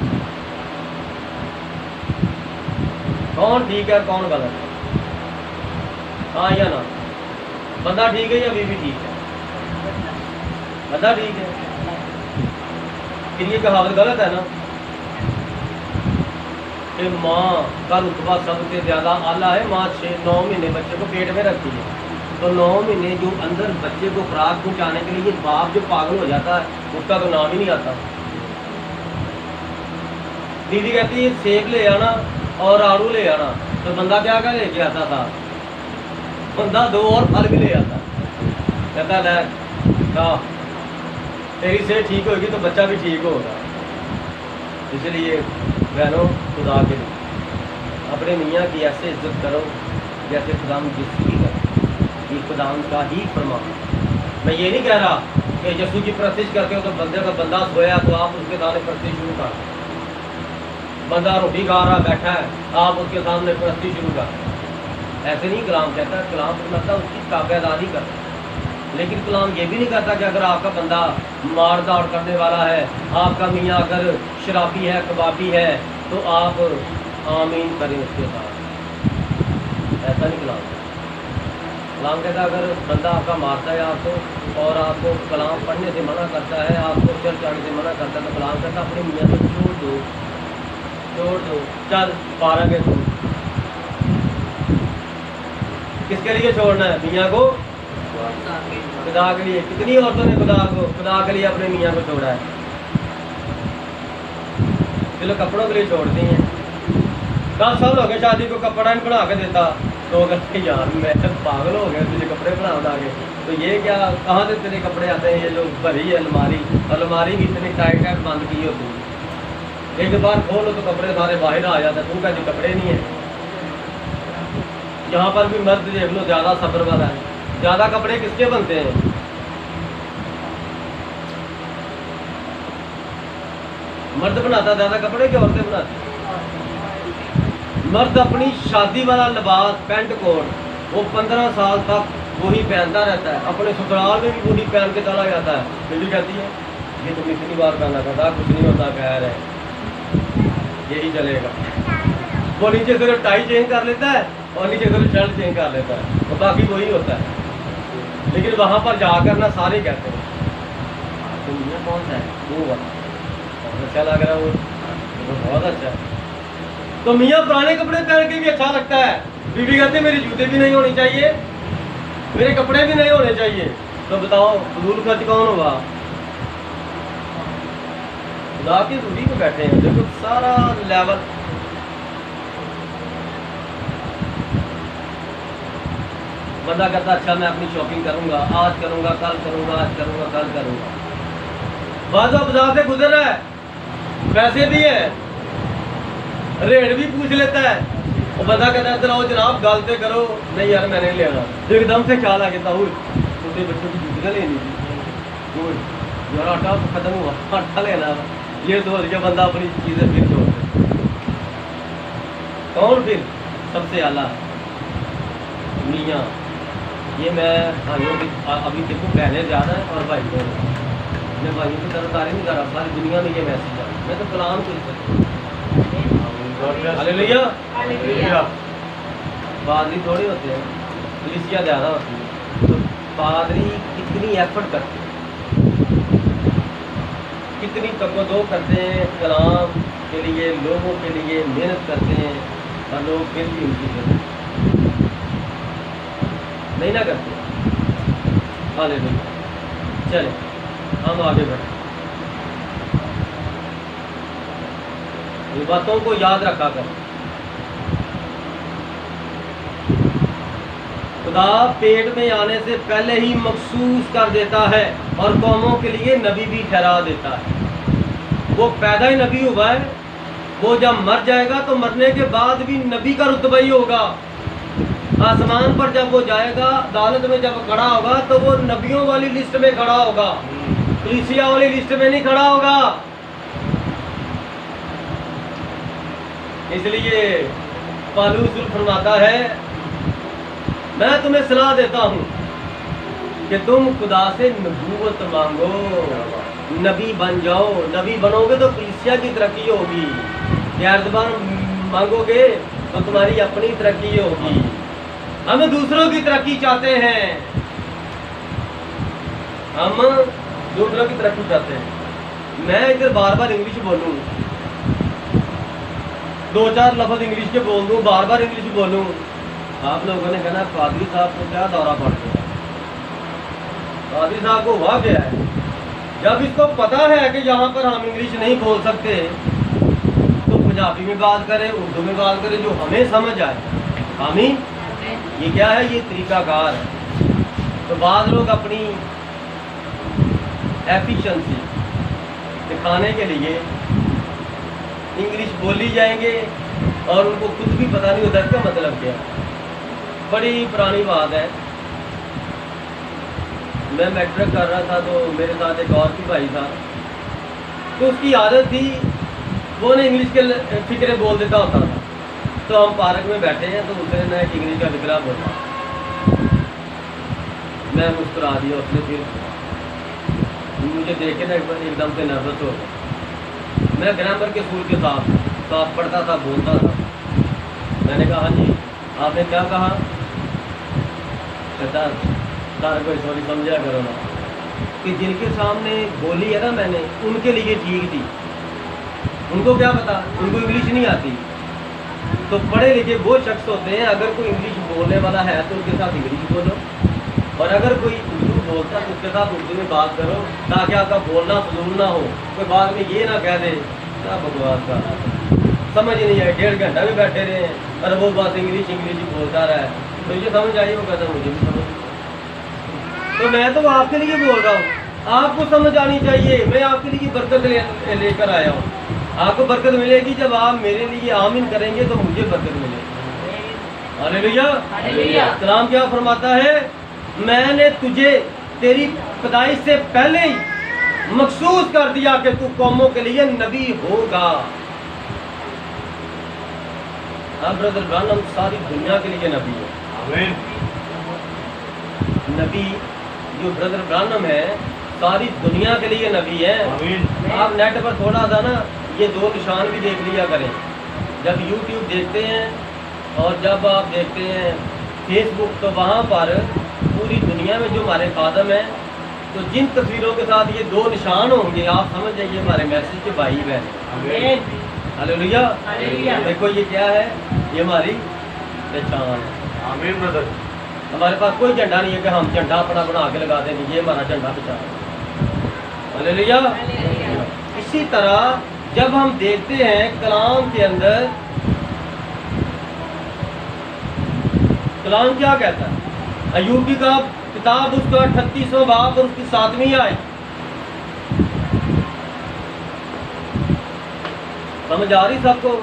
कौन ठीक है कौन गलत है? हाँ या ना? बंदा ठीक है या बीवी ठीक है? बंदा ठीक है। फिर ये कहावत गलत है ना कि माँ का रुतबा सबसे ज़्यादा आला है, माँ 6-9 महीने बच्चे को पेट में रखती है, तो 9 महीने जो अंदर बच्चे को खुराक पहुँचाने के लिए बाप जो पागल हो जाता है उसका तो नाम ही नहीं आता। दीदी कहती है सेब ले आना और आड़ू ले आना, तो बंदा क्या क्या लेके आता था? बंदा 2 और फल भी ले आता, कहता है तेरी सेहत ठीक होगी तो बच्चा भी ठीक होगा। इसलिए बहनों खुदा के लिए अपने मियाँ की ऐसे इज्जत करो जैसे खुदा जिसकी करो, ये खुदा का ही फरमान। मैं ये नहीं कह रहा कि यीशु की परस्तिश करते हो तो बंदे का बंदा सोया तो आप उसके सामने परस्तिश शुरू कर, बंदा रोटी खा रहा बैठा है आप उसके सामने परस्तिश शुरू कर, ऐसे नहीं कलाम कहता है। कलाम फरमाता उसकी ताबेदारी कर, लेकिन कलाम ये भी नहीं कहता कि अगर आपका बंदा मार दौड़ करने वाला है, आपका मियाँ अगर शराबी है कबाबी है तो आप आमीन करें उसके साथ, ऐसा नहीं कलाम। कलाम कहता है अगर बंदा आपका मारता है आपको और आपको कलाम पढ़ने से मना करता है, आपको चर्च आने से मना करता है, तो कलाम कहता है अपने मियाँ को छोड़ दो, चल पारा के तू। किसके लिए छोड़ना है? मियाँ को खुदा के लिए। कितनी औरतों ने खुदा के लिए अपने मियाँ को छोड़ा है? चलो कपड़ों के लिए छोड़ती हैं। 10 साल हो गए शादी को, कपड़ा नहीं बना के देता, तो कहते यार मैं पागल हो गया तुझे कपड़े बना के, तो ये क्या कहाँ से तेरे कपड़े आते हैं? ये जो भरी है अलमारी भी इतनी टाइट बंद की होती है, एक बार खोलो तो कपड़े सारे बाहर आ जाते हैं, तू कहते कपड़े नहीं है। यहाँ पर भी मर्द देख लो ज़्यादा सब्र वाला है, ज़्यादा कपड़े किसके बनते हैं? मर्द बनाता ज़्यादा कपड़े कि औरतें बनाती? मर्द अपनी शादी वाला लिबास पैंट कोट वो 15 साल तक वही पहनता रहता है, अपने ससुराल में भी वही पहन के चला जाता है, फिर भी कहती है ये तुम इतनी बार पहना करता, कुछ नहीं होता, खैर है यही चलेगा। वो नीचे से टाई चेंज कर लेता है और नीचे से शर्ट चेंज कर लेता है, तो बाकी वही होता है। लेकिन वहाँ पर जाकर ना सारे कहते हैं तुम ये कौन सा है, वो बहुत अच्छा लग रहा है, वो बहुत अच्छा है। तो मियाँ पुराने कपड़े पहन के भी अच्छा लगता है, बीवी कहते मेरे जूते भी नहीं होने चाहिए, मेरे कपड़े भी नहीं होने चाहिए, तो बताओ फजूल खर्च कौन होगा? खुदा की रूढ़ी पे बैठे हैं, देखो सारा लेवल। बंदा कहता अच्छा मैं अपनी शॉपिंग करूंगा, आज करूंगा, कल करूंगा, आज करूंगा, कल करूंगा। बाजार से गुजर रहा है, पैसे भी है, रेट भी पूछ लेता है, और बंदा कहता है चलो जनाब गलते करो, नहीं यार मैंने नहीं लेना, एकदम से ख्याल आ गया چھوٹے بچوں کی جوتیاں لینی تھی وہ یار آٹا ختم ہوا آٹا لینا یہ سوچ کے بندہ اپنی چیزیں پھر چھوڑ دے. کون پھر سب سے اعلیٰ میاں. یہ میں بھائیوں کی ابھی دیکھو بہنیں زیادہ ہیں اور بھائی دونوں. میں بھائیوں کی طرف داری نہیں کر رہا, ساری دنیا میں یہ میسج ہے. میں تو کلام کو ہاللیلویہ. پادری تھوڑے ہوتے ہیں, کلیسیا زیادہ ہوتی ہے. تو پادری کتنی ایفرٹ کرتے ہیں, کتنی تکو کرتے ہیں کلام کے لیے, لوگوں کے لیے محنت کرتے ہیں, اور لوگ پھر بھی ان کی ضرورت نہیں نہ کرتے. ہاللیلویہ. چلے ہم آگے بڑھیں. ان باتوں کو یاد رکھا کر. خدا پیٹ میں آنے سے پہلے ہی مخصوص کر دیتا ہے اور قوموں کے لیے نبی بھی ٹھہرا دیتا ہے. وہ پیدا ہی نبی ہوا ہے, وہ جب مر جائے گا تو مرنے کے بعد بھی نبی کا رتبہ ہی ہوگا. آسمان پر جب وہ جائے گا, عدالت میں جب کھڑا ہوگا تو وہ نبیوں والی لسٹ میں کھڑا ہوگا, کلیسیا والی لسٹ میں نہیں کھڑا ہوگا. اس لیے پالوس فرماتا ہے میں تمہیں صلاح دیتا ہوں کہ تم خدا سے نبوت مانگو, نبی بن جاؤ. نبی بنو گے تو کلیسیا کی ترقی ہوگی, غیرتبان مانگو گے تو تمہاری اپنی ترقی ہوگی. ہم دوسروں کی ترقی چاہتے ہیں, ہم دوسروں کی ترقی چاہتے ہیں. میں ادھر بار بار انگلش بولوں, 2-4 لفظ انگلش کے بول دوں, بار بار انگلش بولوں, آپ لوگوں نے کہنا پادری صاحب کو کیا دورہ پڑ گیا. پادری صاحب کو ہوا گیا ہے, جب اس کو پتا ہے کہ یہاں پر ہم انگلش نہیں بول سکتے تو پنجابی میں بات کرے, اردو میں بات کرے, جو ہمیں سمجھ آئے. آمین. یہ کیا ہے, یہ طریقہ کار ہے. تو بعض لوگ اپنی ایفیشنسی دکھانے کے لیے انگلش بولی جائیں گے اور ان کو خود بھی پتہ نہیں ہوتا اس کا مطلب کیا. بڑی پرانی بات ہے. میں میٹرک کر رہا تھا تو میرے ساتھ ایک اور بھی بھائی تھا, تو اس کی عادت تھی وہ نے انگلش کے فکرے بول دیتا ہوتا تھا. تو ہم پارک میں بیٹھے ہیں تو اس نے ایک انگلش کا فکرہ بولا, میں مسکرا دیا. اس نے پھر مجھے دیکھ کے نا ایک دم سے نروس ہو گیا. میں گرامر کے اسکول کے ساتھ پڑھتا تھا, بولتا تھا. میں نے کہا ہاں جی آپ نے کیا کہا. کہتا کوئی سوری سمجھا کرو نا کہ جن کے سامنے بولی ہے نا میں نے, ان کے لیے ٹھیک تھی. ان کو کیا پتا, ان کو انگلش نہیں آتی. تو پڑھے لکھے وہ شخص ہوتے ہیں, اگر کوئی انگلش بولنے والا ہے تو ان کے ساتھ انگلش بولو, اور اگر کوئی اردو بولتا ہے تو اس کے ساتھ اردو میں بات کرو, تاکہ آپ کا بولنا فضول نہ ہو. کوئی بعد میں یہ نہ کہہ دے کیا بکواس کر رہا ہے, سمجھ نہیں آئی, 1.5 گھنٹہ بھی بیٹھے رہے ہیں اور وہ بات انگلش ہی بولتا رہا ہے. تو یہ سمجھ آئی, وہ کہتا مجھے بھی سمجھ. تو میں تو آپ کے لیے بول رہا ہوں, آپ کو سمجھ آنی چاہیے. میں آپ کے لیے برکت لے کر آیا ہوں. آپ کو برکت ملے گی جب آپ میرے لیے آمین کریں گے تو مجھے برکت ملے گی. ہاللیلویہ. کلام کیا فرماتا ہے, میں نے تجھے تیری پیدائش سے پہلے ہی مخصوص کر دیا کہ تو قوموں کے لیے نبی ہوگا. اب برادر برانم ساری دنیا کے لیے نبی ہے. آمین. نبی جو برادر برانم ہے ساری دنیا کے لیے نبی ہے. آپ نیٹ پر تھوڑا سا نا یہ 2 نشان بھی دیکھ لیا کریں. جب یوٹیوب دیکھتے ہیں اور جب آپ دیکھتے ہیں فیس بک, تو وہاں پر پوری دنیا میں جو ہمارے خادم ہیں, تو جن تصویروں کے ساتھ یہ 2 نشان ہوں گے آپ سمجھ جائیے ہمارے میسج کے بھائی بہن. ہاللیلویہ. دیکھو یہ کیا ہے, یہ ہماری پہچان ہے. آمین برادر. ہمارے پاس کوئی جھنڈا نہیں ہے کہ ہم جھنڈا اپنا بنا کے لگا دیں گے, یہ ہمارا جھنڈا پہچان ہے. ہاللیلویہ. اسی طرح جب ہم دیکھتے ہیں کلام کے اندر, کلام کیا کہتا ہے, ایوب کی کتاب اس کا 38واں باب اور اس کی 7ویں آیت. سمجھ آ رہی سب کو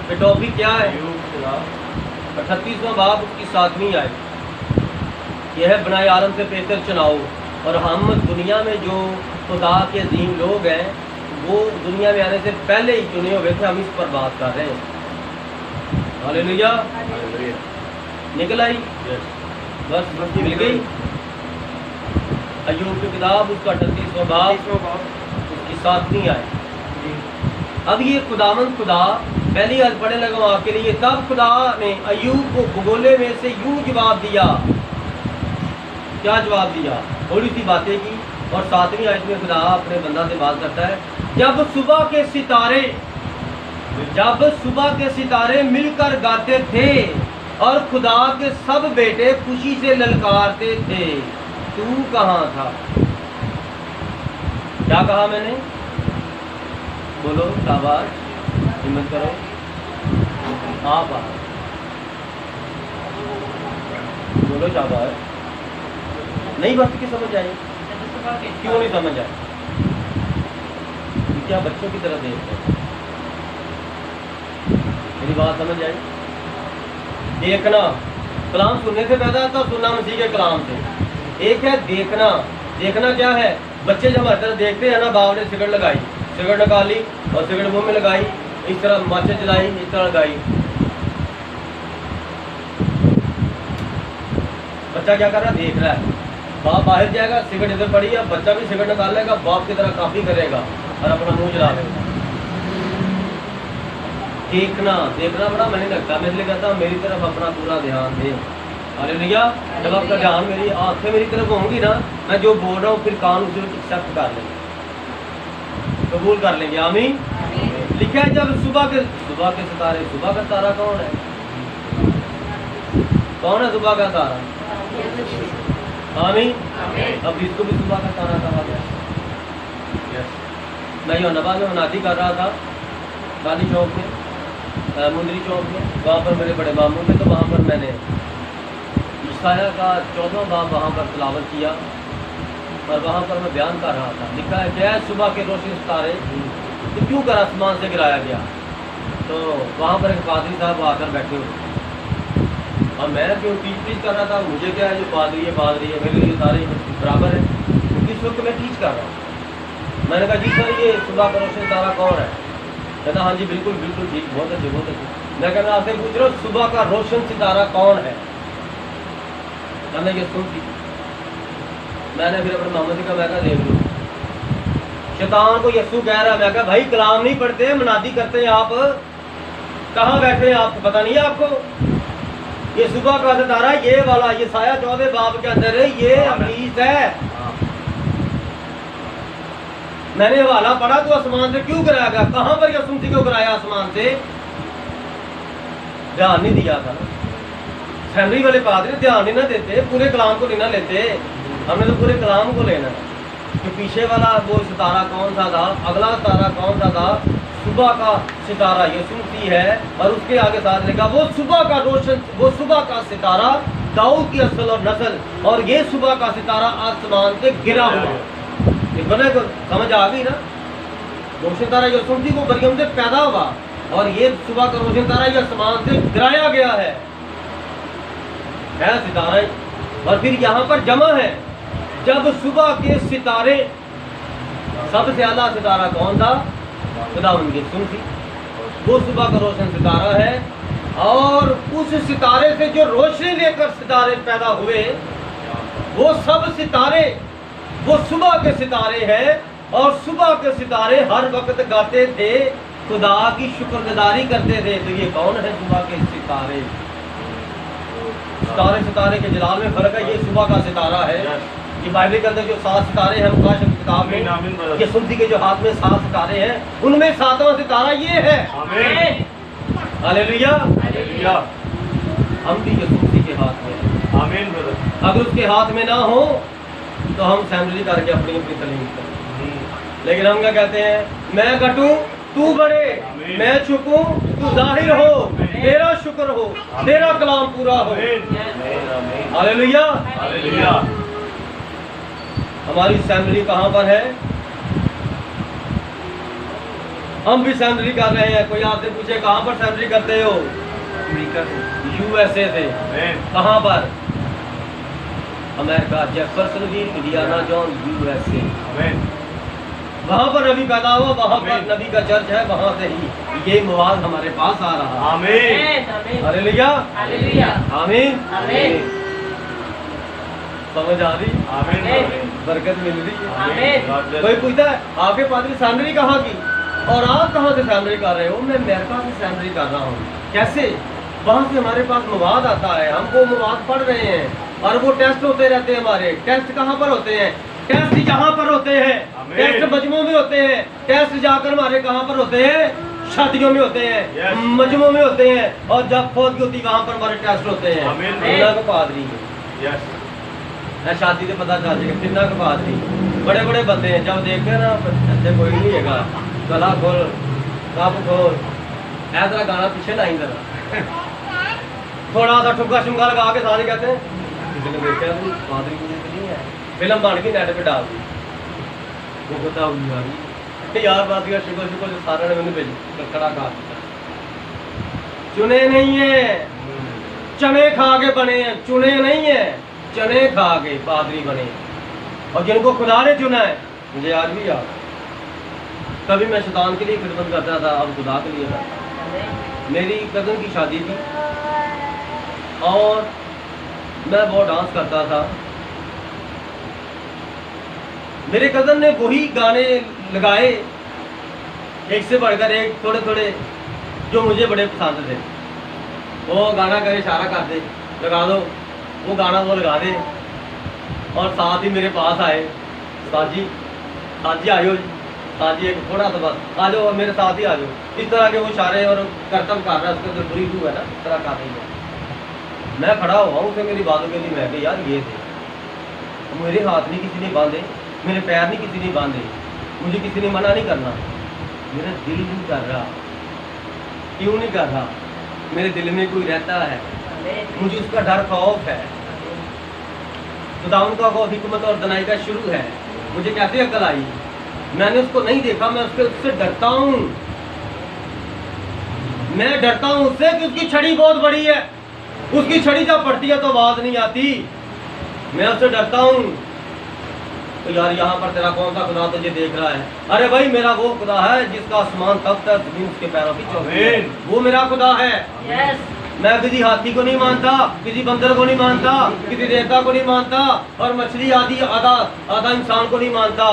کہ ٹاپک کیا ہے؟ 38واں باب اس کی 7ویں آیت. یہ ہے بنائے عالم سے بہتر چناؤ. اور ہم دنیا میں جو خدا کے عظیم لوگ ہیں وہ دنیا میں آنے سے پہلے ہی چنے ہوئے تھے. ہم اس پر بات کر رہے ہیں. ہاللیلویا. نکل آئی بس مل گئی. ایوب کی کتاب اس کا 38واں باب اس کی 7ویں آیت. اب یہ خداوند خدا پہلی آیت پڑھنے لگا ہوں آپ کے لیے. تب خدا نے ایوب کو بگولے میں سے یوں جواب دیا. کیا جواب دیا؟ تھوڑی سی باتیں کی. اور 7ویں آیت میں خدا اپنے بندہ سے بات کرتا ہے. جب صبح کے ستارے مل کر گاتے تھے اور خدا کے سب بیٹے خوشی سے للکارتے تھے تو کہاں تھا؟ کیا کہا میں نے؟ بولو شاباش، ہمت کرو. آپ بولو شاباش. نہیں وقت کی سمجھ آئی؟ کیوں نہیں سمجھ آئی؟ کیا بچوں کی طرح دیکھتے ہیں؟ میری بات سمجھ آئی؟ دیکھنا کلام سننے سے پیدا ہوتا، سننا مسیح کے کلام سے. ایک ہے دیکھنا. دیکھنا کیا ہے؟ بچے جب ہر طرح دیکھتے ہیں نا، باپ نے سگریٹ لگائی، سگریٹ نکالی اور سگریٹ منہ میں لگائی، اس طرح ماچس جلائی، اس طرح لگائی. بچہ کیا کر رہا ہے؟ دیکھ رہا ہے. باپ باہر جائے گا، سگریٹ ادھر پڑی ہے، بچہ بھی سگریٹ نکال لے گا، باپ کی طرح کاپی کرے گا اور اپنا منہ جلا لے گا. دیکھنا بڑا میں نہیں لگتا. میں اس لیے کہتا ہوں میری طرف اپنا پورا دھیان دے. ہاللیلویا. جب آپ کا دھیان میری آنکھیں میری طرف ہوں گی نا، میں جو بول رہا ہوں پھر کان اسے ایکسیپٹ کر لیں گے، قبول کر لیں گے. آمین. لکھا ہے جب صبح کے ستارے. صبح کا تارا کون ہے؟ کون ہے صبح کا تارا؟ آمین. اب اس کو بھی صبح کا تارا کہا گیا. میں یونبا میں منادی کر رہا تھا گاندھی چوک میں، مندری چوک میں. وہاں پر میرے بڑے ماموں تھے، تو وہاں پر میں نے عیسایہ کا 14واں باب وہاں پر تلاوت کیا اور وہاں پر میں بیان کر رہا تھا. لکھا ہے کہ صبح کے روشن ستارے تو کیوں کر آسمان سے گرایا گیا. تو وہاں پر ایک پادری صاحب آ کر بیٹھے ہوئے اور میں کیوں ٹیچ کر رہا تھا. مجھے کیا ہے جو پادری ہے میرے لیے سارے برابر ہے. اس وقت میں ٹیچ کر رہا ہوں. میں نے کہا جی سر یہ صبح کا روشن ستارہ کون ہے؟ کہتا ہاں جی بالکل ٹھیک، بہت اچھے. میں کہنا آپ سے پوچھ رہا ہوں صبح کا روشن ستارہ کون ہے؟ میں نے یہ سن لی. میں نے پھر اپنے محمد سے کہا، میں کہا دیکھ لو شیطان کو یسوع کہہ رہا ہے. میں کہا بھائی کلام نہیں پڑھتے، منادی کرتے ہیں آپ، کہاں بیٹھے ہیں آپ کو پتہ نہیں ہے آپ کو؟ یہ صبح کا ستارہ یہ والا یسایہ 14 باب کے اندر ہے، یہ ابلیس ہے. میں نے حوالہ پڑھا تو آسمان سے کیوں گرایا گیا؟ کہاں پر یسوع مسیح کو گرایا آسمان سے؟ دھیان نہیں دیا تھا. سیمری والے پادری دھیان نہیں نہ دیتے، پورے کلام کو نہیں نہ لیتے. ہم نے تو پورے کلام کو لینا ہے کہ پیچھے والا وہ ستارہ کون سا تھا، اگلا ستارہ کون سا تھا. صبح کا ستارہ یسوع مسیح ہے اور اس کے آگے ساتھ لکھا وہ صبح کا روشن، وہ صبح کا ستارہ داؤد کی اصل اور نسل. اور یہ صبح کا ستارہ آسمان سے گرا ہوا. بنے کو سمجھ آ گئی نا؟ روشن ستارہ یسوع مسیح کو مریم سے پیدا ہوا اور یہ صبح کا روشن ستارہ یہ آسمان سے گرایا گیا ہے ستارہ. اور پھر یہاں پر جمع ہے جب صبح کے ستارے. سب سے اعلیٰ ستارہ کون تھا؟ خداوند یسوع مسیح. وہ صبح کا روشن ستارہ ہے اور اس ستارے سے جو روشنی لے کر ستارے پیدا ہوئے وہ سب ستارے وہ صبح کے ستارے ہیں. اور صبح کے ستارے ہر وقت گاتے تھے، خدا کی شکر گزاری کرتے تھے. تو یہ کون ہے صبح کے ستارے؟ ستارے کے جلال میں فرق ہے. یہ صبح کا ستارہ ہے. یہ بائبل کے اندر جو 7 ستارے ہیں مقاشف کی کتاب میں یسوع مسیح کے جو ہاتھ میں 7 ستارے ہیں ان میں 7واں ستارہ یہ ہے. ہاللیلویا. ہم بھی یسوع مسیح کے ہاتھ میں ہیں. آمین برادر. اگر اس کے ہاتھ میں نہ ہو تو ہم سیمبلی کر کے اپنی تعلیم کریں. لیکن ہم کیا کہتے ہیں؟ میں گھٹوں تو بڑھے، میں چھپوں تو ظاہر ہو، تیرا شکر ہو، تیرا کلام پورا ہو. ہاللیلویا. ہماری اسمبلی کہاں پر ہے؟ ہم بھی اسمبلی کر رہے ہیں. کوئی آپ سے پوچھے کہاں پر اسمبلی کرتے ہو؟ USA سے. کہاں پر؟ America, Jeffersonville, Indiana John, USA। आमीन। वहाँ पर नबी पैदा हुआ, वहाँ पर नबी का चर्च है, वहाँ से ही ये मवाद हमारे पास आ रहा है। आमीन। Hallelujah, hallelujah. आमीन, आमीन। समझ आ रही, आमीन। बरकत मिल रही है। आमीन। कोई पूछता है आपके पादरी सैलरी कहाँ की और आप कहाँ से सैलरी कर रहे हो? मैं अमेरिका से सैलरी कर रहा हूँ। कैसे? वहाँ से हमारे पास मवाद आता है, हम वो मवाद पढ़ रहे हैं और वो टेस्ट होते रहते हैं। हमारे टेस्ट कहाँ पर होते हैं? टेस्ट यहाँ पर होते हैं, आमीन। टेस्ट मजमू में होते हैं, टेस्ट जाकर हमारे कहाँ पर होते हैं? शादियों में होते हैं, Yes। मजमू में होते हैं, और जब फौज होती है वहाँ पर हमारे टेस्ट होते हैं। आमीन। अल्लाह का पादरी है, यस। मैं शादी से पता चल जाएगा कितना का पादरी, बड़े बड़े बंदे हैं, जब देखते हैं ना ऐसे कोई नहीं है, गला खोल, कब खोल, ऐसा गाना पीछे नहीं जरा थोड़ा सा ठुमका शुमका लगा के सारे कहते हैं किसी ने देखा है पादरी की नहीं है, फिल्म बन के नेट पे डाल दी, वो बता यार बात का शुक्र शुक्र जो सारे ने मैंने भेजी खड़ा कर दिया। चुने नहीं है, चने खा के बने हैं, चुने नहीं है, चने खा के पादरी बने। और जिनको खुदा ने चुना है, मुझे आज भी याद, कभी मैं शैतान के लिए खिदमत करता था, अब खुदा के लिए करता। मेरी कज़न की शादी थी और मैं बहुत डांस करता था। मेरे कज़न ने वही गाने लगाए, एक से बढ़कर एक, थोड़े थोड़े, जो मुझे बड़े पसंद थे। वो गाना करे, इशारा कर दे, लगा दो, वो गाना वो लगा दे, और साथ ही मेरे पास आए, साजी आयो, साजी एक थोड़ा सा बस आ जाओ, मेरे साथ ही आ जाओ, इस तरह के वो इशारे और करतब कर रहा है, उसके अंदर बुरी रूह है ना, इस तरह कर रही है। मैं खड़ा हुआ उसे मेरी बातों के लिए, मैं कि यार ये थे, मेरे हाथ नहीं किसी ने बांधे, मेरे पैर नहीं किसी ने बांधे, मुझे किसी ने मना नहीं करना, मेरा दिल नहीं कर रहा। क्यों नहीं कर रहा? मेरे दिल में कोई रहता है, मुझे उसका डर खौफ है, खुदावंद का खौफ हिकमत और दनाई का शुरू है। मुझे कैसे अकल आई? मैंने उसको नहीं देखा, मैं उससे डरता हूँ, मैं डरता हूँ उससे कि उसकी छड़ी बहुत बड़ी है, उसकी छड़ी जब पड़ती है तो आवाज नहीं आती, मैं उससे डरता हूँ। तो यार यहाँ पर तेरा कौन सा खुदा तुझे देख रहा है? अरे भाई मेरा वो खुदा है जिसका आसमान तब तक जमीन उसके पैरों की चौकी है, वो मेरा खुदा है। यस। मैं किसी हाथी को नहीं मानता, किसी बंदर को नहीं मानता, किसी देवता को नहीं मानता, और मछली आदि आधा इंसान को नहीं मानता।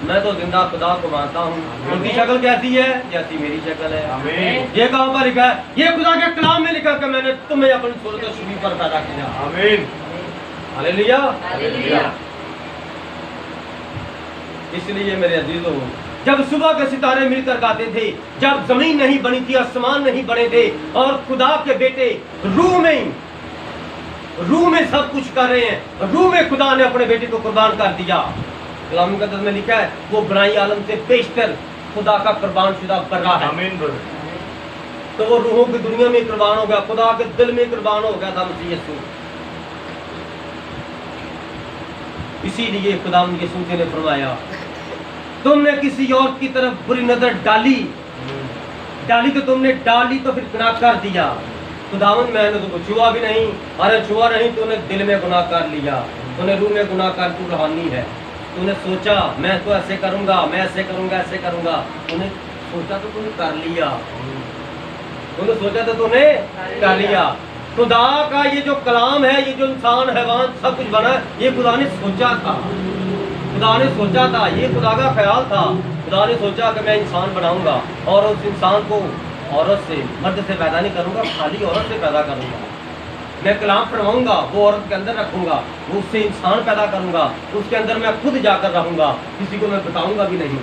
मैं तो जिंदा खुदा को मानता हूँ। उनकी शक्ल कैसी है? जैसी मेरी शक्ल है। आमीन। ये कहाँ पर लिखा है? ये खुदा के कलाम में लिखा कि मैंने तुम्हें अपनी सूरत और शबीह पर पैदा किया। आमीन। हालेलुया। हालेलुया। इसलिए मेरे अजीजों, जब सुबह के सितारे मिलकर गाते थे, जब जमीन नहीं बनी थी, आसमान नहीं बने थे, और खुदा के बेटे रूह में सब कुछ कर रहे हैं, रूह में खुदा ने अपने बेटे को कुर्बान कर दिया। कलाम मुकद्दस में लिखा है वो बनाई आलम से बेशतर खुदा का कुर्बान शुदा बर्रा है। आमीन ब्रदर। तो वो रूहों की दुनिया में कुर्बान हो गया, खुदा के दिल में कुर्बान हो गया था मसीह यीशु। इसीलिए खुदा यीशु ने फरमाया, तुमने किसी और की तरफ बुरी नजर डाली तो तुमने डाली तो फिर गुनाह कर दिया। खुदावंद मैंने तुमको छुआ भी नहीं, अरे छुआ नहीं, तूने दिल में गुनाह कर लिया, तूने रूह में गुनाह कर, तू रूहानी है। तूने सोचा मैं तो ऐसे करूंगा, मैं ऐसे करूंगा, ऐसे करूंगा, तूने सोचा तो तूने कर लिया, तूने सोचा तो तूने कर लिया। खुदा का ये जो कलाम है, ये जो इंसान हैवान सब कुछ बना, ये खुदा ने सोचा था, खुदा ने सोचा था, ये खुदा का ख्याल था। खुदा ने सोचा कि मैं इंसान बनाऊंगा और उस इंसान को औरत से, मर्द से पैदा नहीं करूंगा, खाली औरत से पैदा करूंगा। मैं कलाम फरमाऊंगा, वो औरत के अंदर रखूंगा, वो उससे इंसान पैदा करूंगा, उसके अंदर मैं खुद जाकर रहूंगा, किसी को मैं बताऊंगा भी नहीं।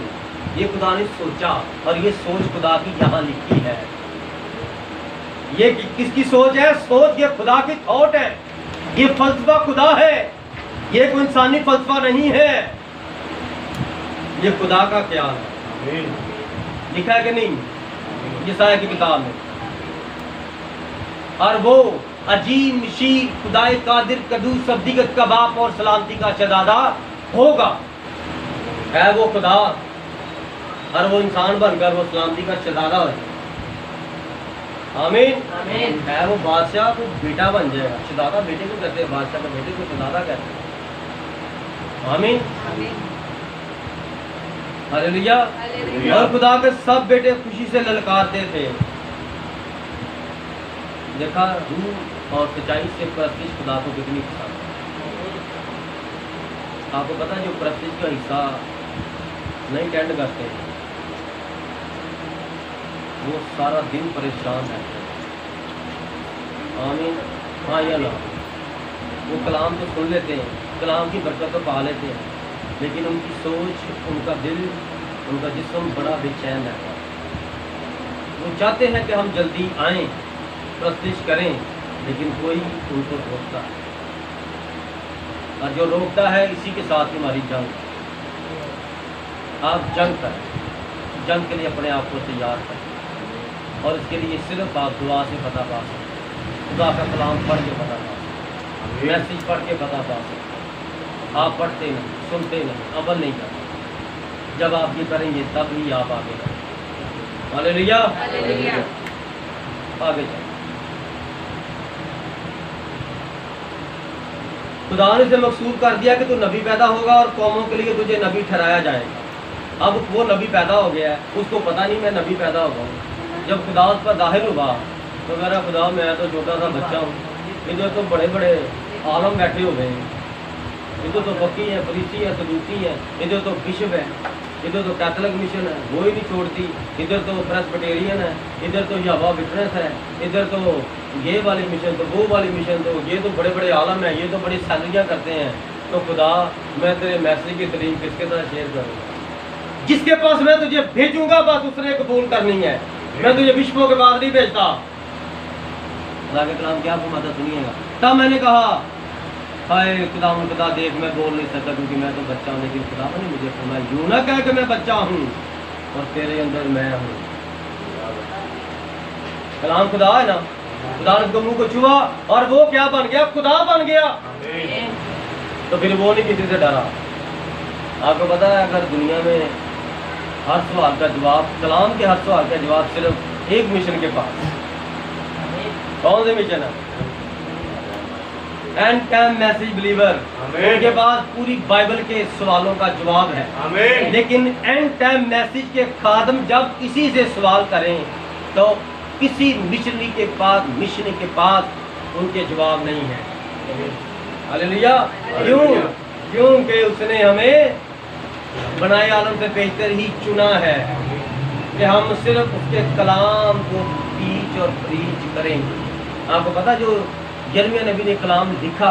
ये खुदा ने सोचा, और ये सोच खुदा की यहाँ लिखी है। ये किसकी सोच है? सोच ये खुदा की थॉट है, ये फलसफा खुदा है, ये कोई इंसानी फलसफा नहीं है, ये खुदा का ख्याल है। आमीन। लिखा है कि नहीं यशायाह की किताब में? और वो अजीम शीर खुदाए कादिर कदूस सब्दीगत का बाप और सलामती का शहजादा होगा। है वो खुदा, और वो इंसान बनकर वो सलामती का शहजादा हो जाए। आमीन। आमीन। है वो बादशाह को बेटा बन जाएगा। शहजादा बेटे को कहते हैं, बादशाह का बेटे को शहजादा कहते हैं। आमीन, आमीन। हालेलुया। हालेलुया। और खुदा के सब बेटे खुशी से ललकारते थे। देखा रूह और सच्चाई से परस्तिश खुदा को कितनी पसंद है। आपको पता है जो परस्तिश का हिस्सा नहीं टेंड करते हैं वो सारा दिन परेशान रहते हैं। आमीन, हाँ या ना। वो कलाम तो सुन लेते हैं, कलाम की बरकत तो पा लेते हैं, लेकिन उनकी सोच, उनका दिल, उनका जिस्म बड़ा बेचैन रहता है। वो चाहते हैं कि हम जल्दी आएं, प्रस्तिश करें, लेकिन कोई उनको रोकता है, और जो रोकता है इसी के साथ हमारी जंग। आप जंग करें, जंग के लिए अपने आप को तैयार करें, और इसके लिए सिर्फ आप दुआ से पता पा सकते, खुदा का कलाम पढ़ के पता पा सकते, मैसेज पढ़ के पता पा सकते। आप पढ़ते नहीं, सुनते नहीं, अमल नहीं करते। जब आप ये करेंगे तब ही आप आगे बढ़ेंगे। Hallelujah, hallelujah. आगे चलें। खुदा ने इसे मकसूद कर दिया कि तू नबी पैदा होगा और कौमों के लिए तुझे नबी ठहराया जाएगा। अब वो नबी पैदा हो गया है, उसको पता नहीं मैं नबी पैदा होगा। जब खुदा उस पर दाहिर हुआ तो मेरा खुदा मैं तो छोटा सा बच्चा हूँ, इधर तो बड़े बड़े आलम बैठे हुए हैं, इधर तो फकी है, फरीसी है, सदूकी है, इधर तो बिशप है, इधर तो कैथोलिक मिशन है वो ही नहीं छोड़ती, इधर तो प्रेस्बिटेरियन है, इधर तो यहोवा विटनेस है, इधर तो ये वाली मिशन, तो वो वाली मिशन, तो ये तो बड़े बड़े आलम हैं, ये तो बड़ी सैलरियाँ करते हैं। तो खुदा मैं तेरे मैसेज की तरीम किसके साथ शेयर करूँगा? जिसके पास मैं तुझे भेजूंगा बस उसने कबूल करनी है। मैं तुझे विश्वों के बाद नहीं भेजता। खुदा के कलाम क्या फरमाता सुनिएगा। तब मैंने कहा हाय खुदा देख मैं बोल नहीं सकता क्योंकि मैं तो बच्चा हूँ, लेकिन खुदा ने मुझे फरमाया यूं ना कह कि मैं बच्चा हूँ और तेरे अंदर मैं हूँ। कलाम खुदा है ना, खुदा ने उसको मुंह को छुआ और वो क्या बन गया? खुदा बन गया। तो फिर वो नहीं किसी से डरा। आपको पता है अगर दुनिया में हर सवाल का जवाब, कलाम के हर सवाल का जवाब सिर्फ एक मिशन के पास, कौन से मिशन है? एंड टाइम मैसेज बिलीवर, उनके पास पूरी बाइबल के सवालों का जवाब है। लेकिन एंड टाइम मैसेज के खादम जब किसी से सवाल करें तो किसी मिशनरी के पास उनके जवाब नहीं है। हालेलुया। क्योंकि उसने हमें बनाए आलम से बेहतर ही चुना है कि हम सिर्फ उसके कलाम को टीच और प्रीच करेंगे। आपको पता जो यिर्मयाह नबी ने कलाम लिखा,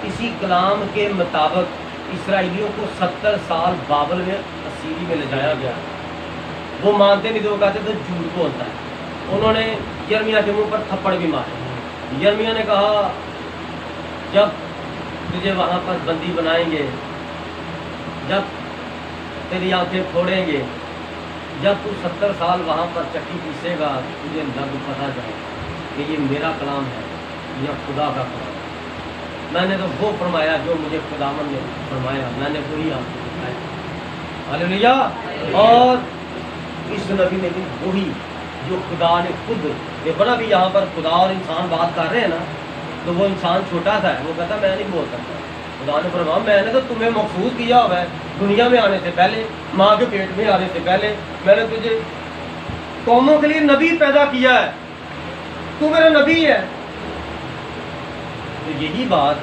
इसी कलाम के मुताबिक इसराइलियों को 70 साल बाबल में असीरी में ले जाया गया। वो मानते नहीं थे, वो कहते थे झूठ बोलता है। उन्होंने यिर्मयाह के मुंह पर थप्पड़ भी मारे। यिर्मयाह ने कहा जब तुझे वहाँ पर बंदी बनाएंगे, जब तेरी आंखें फोड़ेंगे, जब तू 70 साल वहाँ पर चक्की पीसेगा, तुझे लग पता जाएगा कि ये मेरा कलाम है या खुदा का कलाम। मैंने तो वो फरमाया जो मुझे खुदावन ने फरमाया, मैंने वही आपको दिखाया। हालेलुया। और इस नबी ने भी वही जो खुदा ने खुद देखो ना, अभी यहाँ पर खुदा और इंसान बात कर रहे हैं ना, तो वो इंसान छोटा सा है, वो कहता मैं नहीं बोल सकता। खुदा ने फरमाया मैंने तो तुम्हें मखसूस किया हुआ है, दुनिया में आने से पहले, माँ के पेट में आने से पहले मैंने तुझे कौमों के लिए नबी पैदा किया है, तू मेरा नबी है। तो यही बात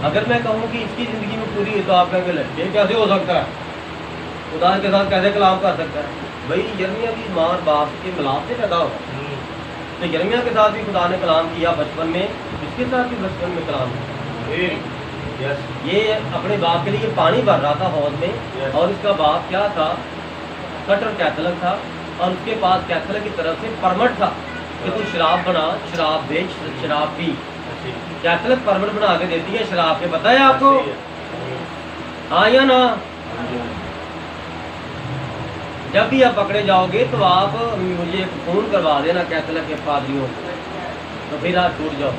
अगर मैं कहूँ कि इसकी ज़िंदगी में पूरी है तो आप कहेंगे ये कैसे हो सकता है, खुदा के साथ कैसे कलाम कर सकता है? भाई यिर्मयाह भी माँ बाप के मिलाप से पैदा होगा। तो यिर्मयाह के साथ भी खुदा ने कलाम किया बचपन में, इसके साथ भी बचपन में कलाम किया। ये अपने बाप के लिए पानी भर रहा था हौज में, और इसका बाप क्या था? कट्टर कैथोलिक था, और उसके पास कैथोलिक की तरफ से परमिट था कि तू शराब बना, शराब बेच, शराब पी। कैथोलिक परमिट बना के देती है शराब के, पता है आपको? हाँ या ना? जब भी आप पकड़े जाओगे तो आप मुझे फ़ोन करवा देना कैथोलिक के पादरियों को, तो फिर आप छूट जाओ।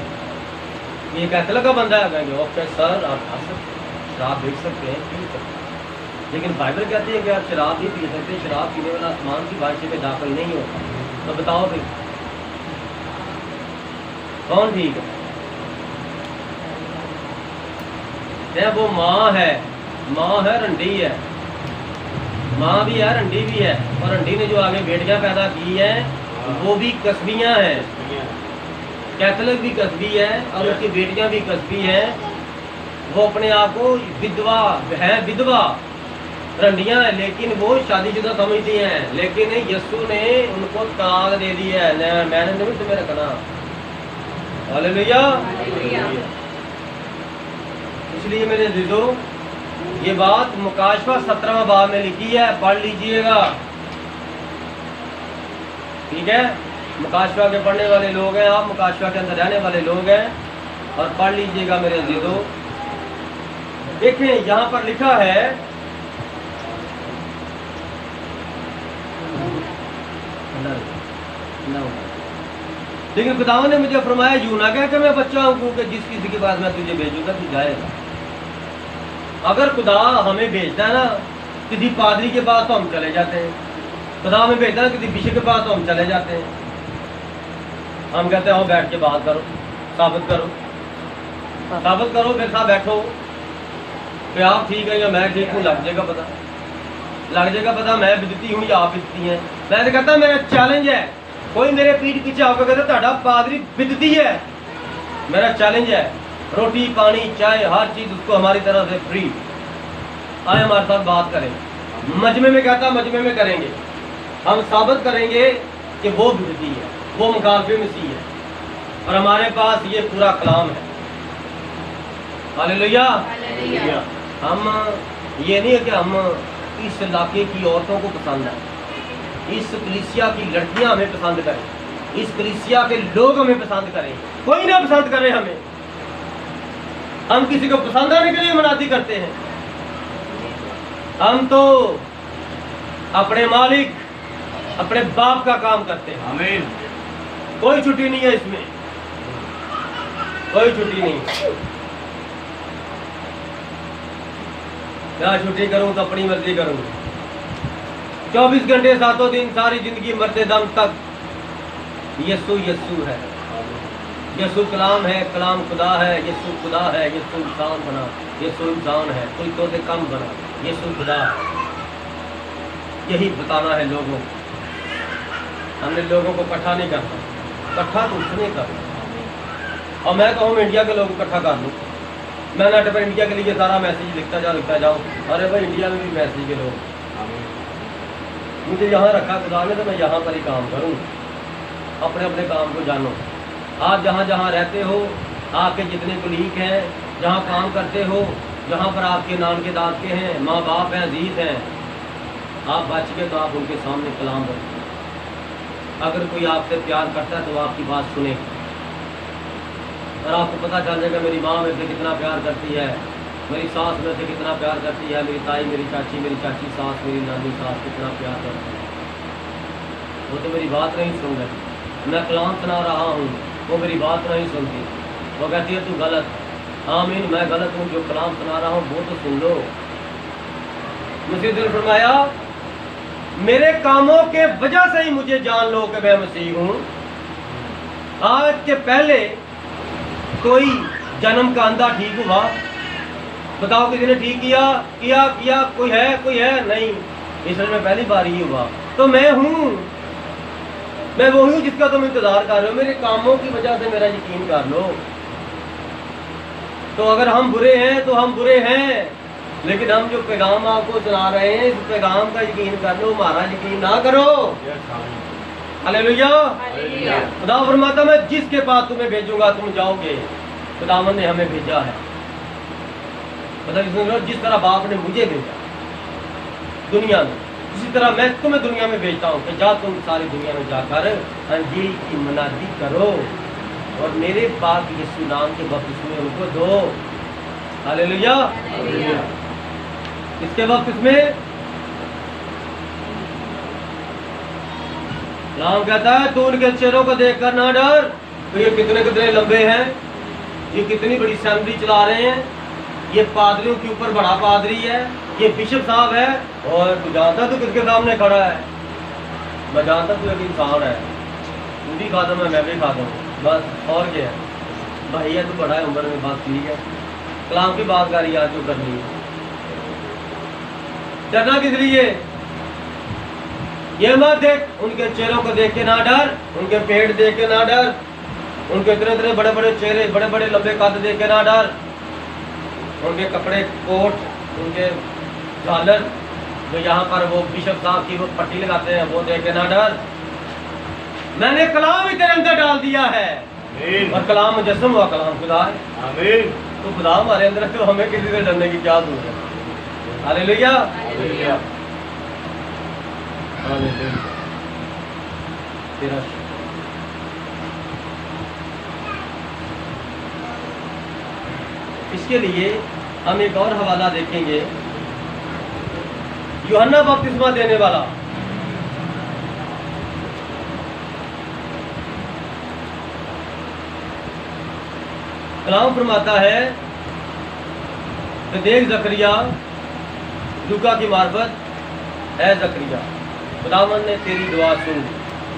ये कैथोलिक का बंदा है, कहेंगे ओके सर आप खा सकते, शराब बेच सकते हैं, पी सकते हैं। लेकिन बाइबल कहती है कि आप शराब नहीं पी सकते, शराब पीने वाला आसमान की बारिश में दाखिल नहीं होता। तो बताओ फिर कौन ठीक है? वो माँ है माँ है रंडी है, माँ भी है रंडी भी है, और रंडी ने जो आगे बेटियां पैदा की हैं वो भी कस्बियाँ हैं, कैथलिक भी कस्बी है और उसकी बेटियां भी कस्बी हैं। वो अपने आप को विधवा है, विधवा रंडियां हैं, लेकिन वो शादीशुदा समझती हैं, लेकिन यीशु ने उनको तलाक दे दी है, मैंने नहीं तुम्हें रखना। हालेलुया। इसलिए मेरे अज़ीज़ों ये बात मुकाशवा 17वां बाब में लिखी है, पढ़ लीजिएगा, ठीक है। मुकाशवा के पढ़ने वाले लोग हैं आप, मुकाशवा के अंदर रहने वाले लोग हैं, और पढ़ लीजिएगा मेरे अज़ीज़ों। देखें यहाँ पर लिखा है, लेकिन खुदावंद ने मुझे फरमाया यूं ना कह कि मैं बच्चा हूँ कि जिस किसी के पास मैं तुझे भेजूंगा तू जाएगा। अगर खुदा हमें भेजता है ना किसी पादरी के पास तो हम चले जाते हैं, खुदा हमें भेजता है किसी बिशप के पास तो हम चले जाते हैं। हम कहते हैं आओ बैठ के बात करो, साबित करो, साबित करो, मेरे साथ बैठो कि आप ठीक है या मैं ठीक हूँ, लग जाएगा पता, लग जाएगा पता मैं बिदती हूँ या आप बिदती हैं। मैं तो कहता मेरा चैलेंज है, कोई मेरे पीठ पीछे आकर कहता ਤੁਹਾਡਾ पादरी बिदती है, मेरा चैलेंज है, रोटी पानी चाय हर चीज़ उसको हमारी तरफ से फ्री, आए हमारे साथ बात करें। मजमे में कहता मजमे में करेंगे, हम साबित करेंगे कि वो बिदती है, वो मुखालिफ मसीह है, और हमारे पास ये पूरा कलाम है। हालेलुया। हम ये नहीं है कि हम इस इलाके की औरतों को पसंद है, इस कलीसिया की लड़कियां हमें पसंद करें, इस कलीसिया के लोग हमें पसंद करें, कोई ना पसंद करे हमें, हम किसी को पसंद आने के लिए मनाती करते हैं। हम तो अपने मालिक अपने बाप का काम करते हैं। आमीन। कोई छुट्टी नहीं है इसमें, कोई छुट्टी नहीं। मैं छुट्टी करूं तो अपनी मर्जी करूं, 24 घंटे 7 दिन सारी जिंदगी मरते दम तक यीशु यीशु है, यीशु कलाम है, कलाम खुदा है, यीशु खुदा है, यीशु इंसान बना, यीशु इंसान है, कोई तो से कम बना, यीशु खुदा है। यही बताना है लोगों को, हमने लोगों को इकट्ठा नहीं करना, इकट्ठा तो उसने करना। और मैं कहूँ इंडिया के लोग इकट्ठा कर लूँ, मैं नेट पर इंडिया के लिए सारा मैसेज लिखता जाऊँ, अरे भाई इंडिया में भी मैसेज के लोग, मुझे यहाँ रखा खुदा ने तो मैं यहाँ पर ही काम करूँ, अपने अपने काम को जानो। आप जहाँ जहाँ रहते हो, आपके जितने कुलीग हैं, जहाँ काम करते हो, जहाँ पर आपके नान के दाद के हैं, माँ बाप हैं, अजीज हैं, आप बच के तो आप उनके सामने कलाम रखें। अगर कोई आपसे प्यार करता है तो आपकी बात सुने, और आपको पता चल जाएगा मेरी माँ मेरे से कितना प्यार करती है, मेरी सास मेरे से कितना प्यार करती है, मेरी ताई मेरी चाची सास मेरी नानी सास कितना प्यार करती है। वो तो मेरी बात नहीं सुन रही, मैं कलाम सुना रहा हूँ, वो मेरी बात नहीं सुनती, वो कहती है तू गलत है। आमीन, मैं गलत हूँ, जो कलाम सुना रहा हूँ वो तो सुन लो। मसीह ने फरमाया मेरे कामों के वजह से ही मुझे जान लो कि मैं मसीह हूँ। आज के पहले कोई जन्म का अंधा ठीक हुआ? बताओ किसी ने ठीक किया किया किया? कोई है नहीं, इसलिए में पहली बार ही हुआ। तो मैं हूँ, मैं वो हूँ जिसका तुम इंतजार कर रहे हो, मेरे कामों की वजह से मेरा यकीन कर लो। तो अगर हम बुरे हैं तो हम बुरे हैं, लेकिन हम जो पैगाम आपको सुना रहे हैं इस पैगाम का यकीन कर लो, हमारा यकीन ना करो। हालेलुया। खुदा फरमाता मैं जिसके पास तुम्हें भेजूंगा तुम जाओगे। खुदावन ने हमें भेजा है, जिस तरह बाप ने मुझे भेजा दुनिया में, इसी तरह मैं तुम्हें दुनिया में भेजता हूँ कि जा तुम सारी दुनिया में जाकर अंजील की मनादी करो और मेरे पाक यीशु नाम के बपतिस्मे उनको दो। हालेलुया। इसके बपतिस्मे नाम कहता है तू उनके चेहरों को देखकर ना डर। तो ये कितने कितने लंबे हैं, ये कितनी बड़ी असेंबली चला रहे हैं, ये पादरियों के ऊपर बड़ा पादरी है, ये बिशप साहब है, और तू जानता तू किसके सामने खड़ा है? मैं जानता तू एक इंसान है, तू भी खादम है मैं भी खादम हूँ, बस और क्या है। भैया तू बड़ा है उम्र में, बात ठीक है, कलाम की बात करी आज जो करनी है। डरना किस लिए? ये मत देख, उनके चेहरों को देख के ना डर, उनके पेट देख के ना डर, उनके इतने इतने बड़े बड़े चेहरे, बड़े बड़े लंबे कद देख के ना डर, उनके कपड़े, कोट, उनके झालर, जो यहाँ पर वो बिशप साहब की वो पट्टी लगाते हैं, वो देख के ना डर। मैंने कलाम ही तेरे अंदर डाल दिया है, और कलाम मुजस्सम हुआ, कलाम खुदा है। आमीन। तो खुदा हमारे अंदर है, तो हमें किसी से डरने की क्या जरूरत है? Hallelujah, hallelujah. हालेलुया। तेरा इसके लिए हम एक और हवाला देखेंगे, यूहन्ना बपतिस्मा देने वाला। कलाम फरमाता है कि देख जकरिया, लूका की मार्फत, है जकरिया, खुदावंद ने तेरी दुआ सुन,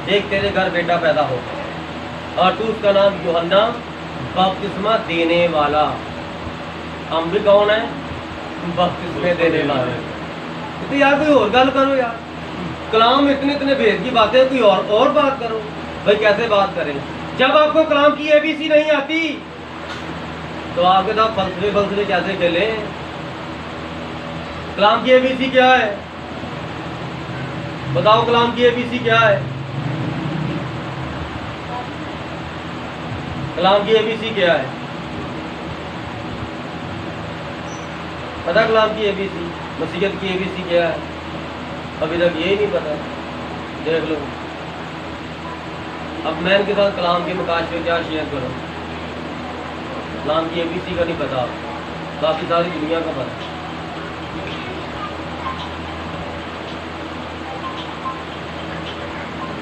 देख तेरे घर बेटा पैदा हो और तू उसका नाम यूहन्ना बपतिस्मा देने वाला। हम भी कौन है? बपतिस्मे देने वाले। तो यार कोई और गल करो यार, कलाम इतने इतने भेद की बातें, कोई और बात करो भाई। कैसे बात करें जब आपको कलाम की एबीसी नहीं आती? तो आपके साथ फलसफे कैसे खेलें? कलाम की एबीसी क्या है? बताओ, कलाम की एबीसी क्या है? कलाम की एबीसी क्या है? पता कलाम की एबीसी, मसीहत की एबीसी क्या है? अभी तक यही नहीं पता, देख लो। अब मैं इनके साथ कलाम के मुकाशफे क्या शेयर करूं? कलाम की एबीसी का नहीं पता, बाकी सारी दुनिया का पता।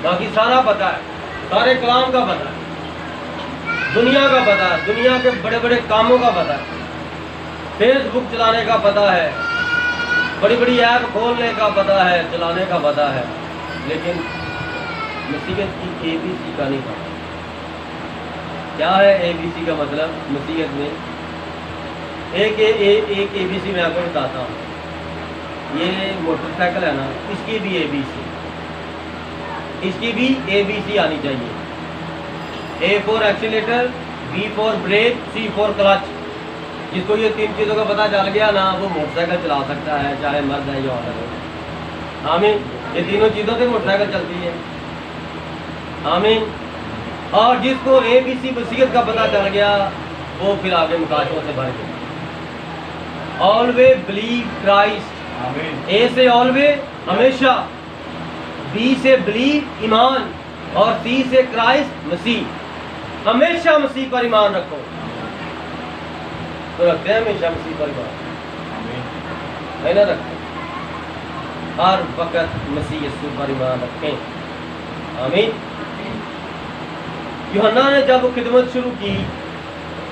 बाकी सारा पता है, सारे कलाम का पता है, दुनिया का पता है, दुनिया के बड़े बड़े कामों का पता है, फेसबुक चलाने का पता है, बड़ी बड़ी ऐप खोलने का पता है, चलाने का पता है, लेकिन मसीहत की एबीसी का नहीं पता। क्या है एबीसी का मतलब? मसीहत में एक एबीसी मैं आपको बताता हूँ। ये मोटरसाइकिल है ना, इसकी भी एबीसी, इसकी भी एबीसी आनी चाहिए। A for accelerator, B for brake, C for clutch. जिसको ये तीन चीज़ों का पता चल गया ना, वो मोटरसाइकिल चला सकता है, चाहे मर्द है या औरत है। आमीन। ये तीनों चीज़ों से मोटरसाइकिल चलती है। आमीन। और जिसको एबीसी मसीहत का पता चल गया, वो फिर आगे मुकाशों से भर गया। Always believe Christ. आमीन। ए से ऑलवेज, हमेशा, बी से बिलीव, ईमान, और सी से क्राइस्ट, मसीह। हमेशा मसीह पर ईमान रखो। तो रखते हैं हमेशा मसीह पर ईमान? है ना? रखते हर वक्त मसीह यीशु पर ईमान रखें। आमीन। यूहन्ना ने जब खिदमत शुरू की,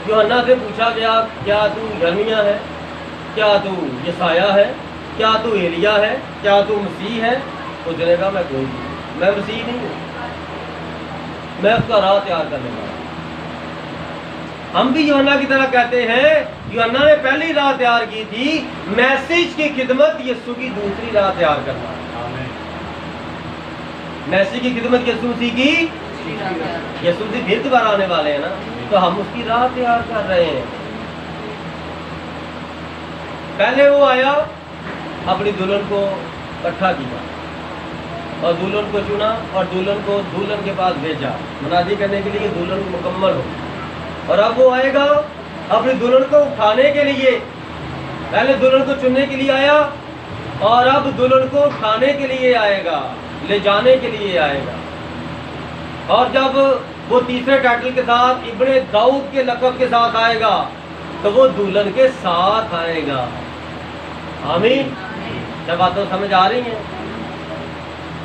यूहन्ना से पूछा गया, क्या तू यर्मिया है? क्या तू यसाया है? क्या तू एलिया है? क्या तू मसीह है? उसने कहा, मैं कोई नहीं, मैं मसीह नहीं हूँ, मैं उसका राह तैयार करने वाला। हम भी यूहन्ना की तरह कहते हैं, यूहन्ना ने पहली राह तैयार की थी, मैसेज की खिदमत यीशु की दूसरी राह तैयार करना। मैसेज की खिदमत यीशु मसीह की, यीशु मसीह फिर दोबारा आने वाले हैं ना, तो हम उसकी राह तैयार कर रहे हैं। पहले वो आया, अपनी दुल्हन को इकट्ठा किया और दुल्हन को चुना और दुल्हन को दुल्हन के पास भेजा मुनादी करने के लिए दुल्हन मुकम्मल हो। और अब वो आएगा अपनी दुल्हन को उठाने के लिए। पहले दुल्हन को चुनने के लिए आया और अब दुल्हन को उठाने के लिए आएगा, ले जाने के लिए आएगा। और जब वो तीसरे टाइटल के साथ इब्ने दाऊद के लक़ब के साथ आएगा, तो वो दुल्हन के साथ आएगा। आमीन। क्या बातें समझ आ रही हैं?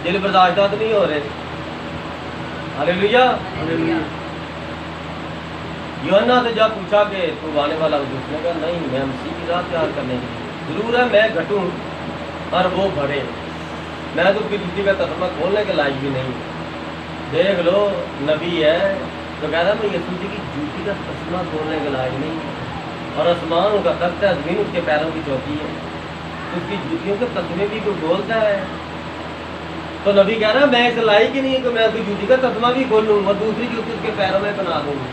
दिल बर्दाश्त तो नहीं हो रहे? हालेलुया। यूहन्ना से जब पूछा कि तू आने वाला हो, उसने कहा नहीं, मैं मसीह की राह तैयार करने के लिए। जरूर है मैं घटूं और वो बढ़े, मैं तो उसकी जूती का तस्मा खोलने के लायक भी नहीं। देख लो, नबी है तो कहता मैं यीशु जी की जूती का तस्मा खोलने के लायक नहीं। और आसमान उनका तख्त है, ज़मीन उसके पैरों की चौकी है। उसकी जूतियों के तस्मे भी कोई खोलता है। तो नबी कह रहा मैं इस लायक ही नहीं कि मैं उसकी जूती का तस्मा भी खोलूँ और दूसरी जूती उसके पैरों में पहना दूंगी।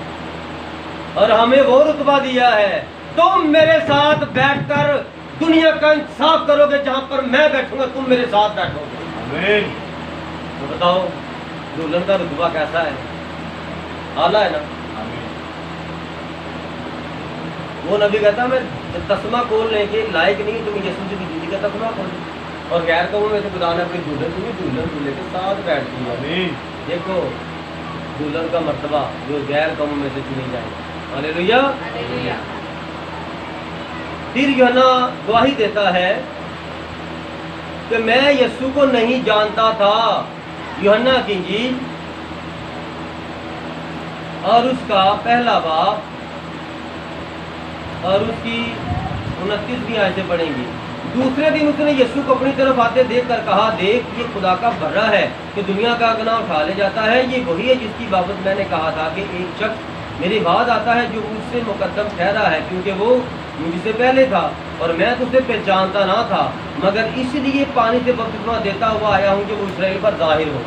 और हमें वो रुतबा दिया है, तुम मेरे साथ बैठकर दुनिया का इंसाफ करोगे, जहां पर मैं बैठूंगा तुम मेरे साथ बैठोगे। आमीन। तो बताओ दुल्हन का रुतबा कैसा है, आला है ना। आमीन। वो नबी कहता मैं तस्मा खोलने के लायक नहीं, तुम यीशु की जूती का तस्मा खोलो। और गैर कौमों में से खुदा ने अपनी दुल्हन को भी दुल्हन दूल्हे के साथ बैठती है। आमीन। देखो दुल्हन का मर्तबा जो गैर कौमों में से चुनी जाए। हालेलुया। हालेलुया। फिर यूहन्ना गवाही देता है कि मैं यीशु को नहीं जानता था। यूहन्ना की इंजील और उसका पहला बाब और उसकी 29वीं आयतें पढ़ेंगी। दूसरे दिन उसने यीशु को अपनी तरफ आते देख कर कहा, देख ये खुदा का बर्रा है कि दुनिया का गुनाह उठा ले जाता है। ये वही है जिसकी बाबत मैंने कहा था कि एक शख्स मेरे बाद आता है जो मुझसे मुकद्दम ठहरा है, क्योंकि वो मुझसे पहले था और मैं तो उसे पहचानता ना था, मगर इसलिए पानी से बपतिस्मा देता हुआ आया हूँ कि वो इसराइल पर जाहिर हो।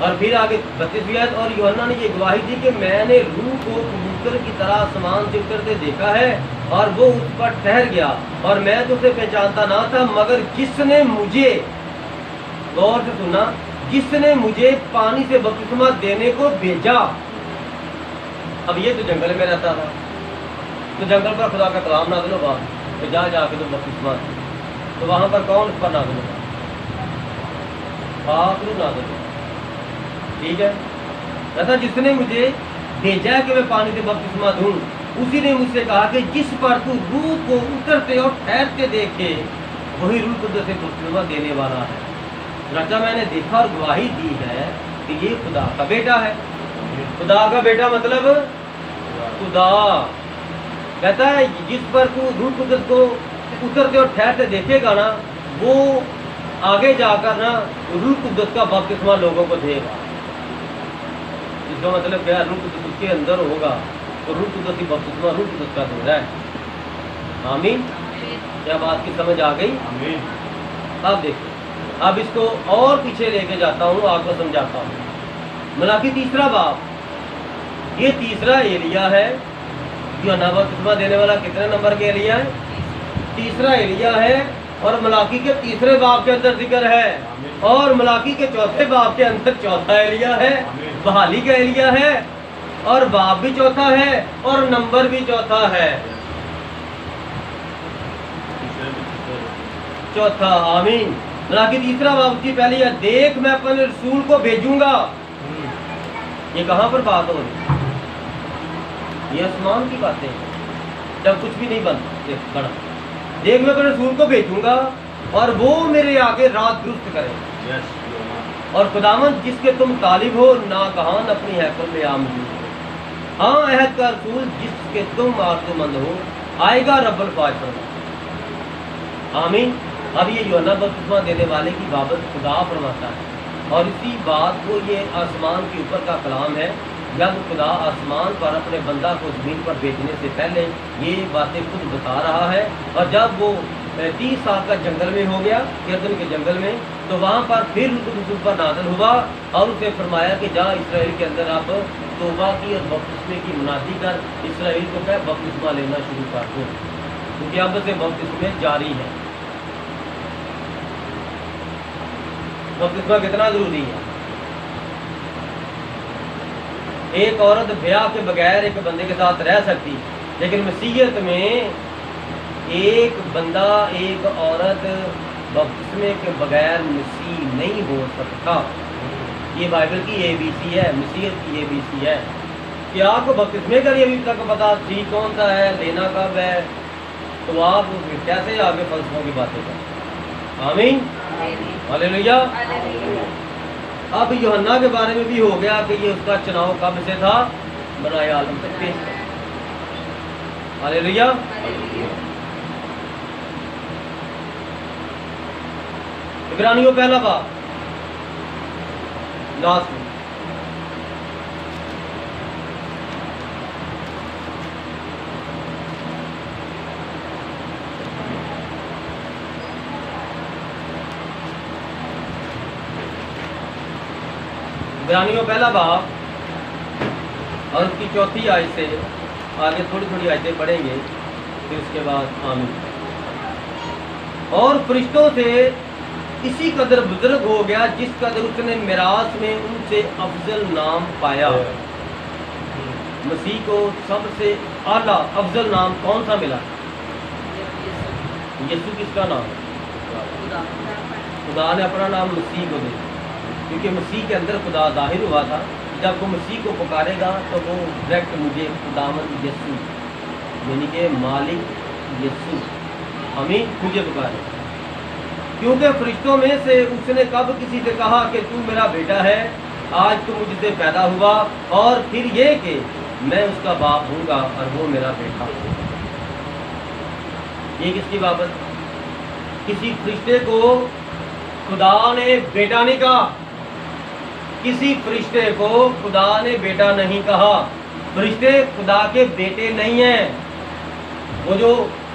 और फिर आगे 32वीं आयत, और यूहन्ना ने ये गवाही दी कि मैंने रूह को कबूतर की तरह आसमान से उतरते देखा है और वो उस पर ठहर गया, और मैं तो उसे पहचानता ना था, मगर जिसने मुझे, गौर से सुना, जिसने मुझे पानी से बपतिस्मा देने को भेजा। अब ये तो जंगल में रहता था, तो जंगल पर खुदा का कलाम नाज़िल होगा तो जा जाके तो बपतिस्मा दे। तो वहाँ पर कौन उस पर नाज़िल होगा? पाक रूह नाज़िल होगा। ठीक है, कहता जिसने मुझे भेजा है कि मैं पानी से बपतिस्मा दूं, उसी ने मुझसे कहा कि जिस पर तू रूह को उतरते और ठहरते देखे वही रूह कुद्दस से बपतिस्मा देने वाला है। राजा मैंने देखा और गवाही दी है कि ये खुदा का बेटा है। खुदा का बेटा मतलब खुदा। कहता है जिस पर तू रूह कुद्दस को उतरते और ठहरते देखेगा ना, वो आगे जाकर ना रूह कुद्दस का बपतिस्मा लोगों को देगा। इसका मतलब क्या? रूह कुद्दस उसके अंदर होगा तो रूह कुद्दस की बपतिस्मा रूह कुद्दस का दे रहा है। आमीन। क्या बात की समझ आ गई? आमीन। अब देखो, अब इसको और पीछे लेके जाता हूँ, आपको समझाता हूँ। मलाकी 3रा बाब, ये 3रा एलिया है। यूहन्ना बपतिस्मा देने वाला कितने नंबर के एलिया है? 3रा एलिया है। और मलाकी के 3रे बाब के अंदर जिक्र है, और मलाकी के 4थे बाब के अंदर 4था एलिया है, बहाली का एलिया है, और बाब भी 4था है और नंबर भी 4था है। 4था। आमीन। मलाकी 3रा बाब की पहली है, देख मैं अपने रसूल को भेजूंगा। ये कहाँ पर बात हो रही? ये आसमान की बातें हैं, जब कुछ भी नहीं बना। देख मैं अपने रसूल को भेजूंगा और वो मेरे आगे रात दुरुस्त करे। और खुदावंद जिसके तुम तालिब हो, नागहान अपनी हैकल में आमदूद हो। हाँ, अहद का रसूल जिसके तुम आरज़ूमंद हो, आएगा रब्बुल फाज़िल। आमीन। अब ये यूहन्ना बपतिस्मा देने वाले की बाबत खुदा फरमाता है, और इसी बात को ये आसमान के ऊपर का कलाम है। जब खुदा आसमान पर अपने बंदा को ज़मीन पर भेजने से पहले ये बातें खुद बता रहा है, और जब वो 30 साल का जंगल में हो गया, यरदन के जंगल में, तो वहाँ पर फिर रसूल पर नाज़िल हुआ और उसे फरमाया कि जा इसराइल के अंदर अब तौबा की और बपतिस्मे की मुनादी कर, इसराइल को क्या बपतिस्मा लेना शुरू कर दो, क्योंकि अब से बपतिस्मे जारी है। बपतिस्मा कितना ज़रूरी है? एक औरत ब्याह के बगैर एक बंदे के साथ रह सकती, लेकिन मसीहत में एक बंदा एक औरत बपतिस्मे के बगैर मसीह नहीं हो सकता। ये बाइबल की ABC है, मसीहत की ABC है कि आपको बपतिस्मे का अभी तक पता ठीक कौन सा है, लेना कब है, तो आप कैसे आगे फलसफों की बातें करें? आमीन। हालेलुया। अब यूहन्ना के बारे में भी हो गया कि ये उसका चुनाव कब से था, बनाए आलम तक पेश कर। हालेलुया। इब्रानियों पहला बाब लास्ट में, इब्रानियों पहला बाब और उसकी 4 आयत से आगे थोड़ी थोड़ी आयतें पढ़ेंगे, फिर उसके बाद आमीन। और फरिश्तों से इसी कदर बुजुर्ग हो गया जिस कदर उसने मिरास में उनसे अफजल नाम पाया। मसीह को सबसे आला अफजल नाम कौन सा मिला? यीशु किसका नाम है? खुदा ने अपना नाम मसीह को दिया, क्योंकि मसीह के अंदर खुदा जाहिर हुआ था। जब वो मसीह को पुकारेगा तो वो डायरेक्ट मुझे खुदावंद यीशु यानी कि मालिक यीशु हमें मुझे पुकारे, क्योंकि फरिश्तों में से उसने कब किसी से कहा कि तू मेरा बेटा है, आज तू मुझसे पैदा हुआ, और फिर ये कि मैं उसका बाप हूँगा और वो मेरा बेटा। ये किसकी बाबत? किसी फरिश्ते को खुदा ने बेटा नहीं कहा, किसी फरिश्ते को खुदा ने बेटा नहीं कहा। फरिश्ते खुदा के बेटे नहीं हैं। वो जो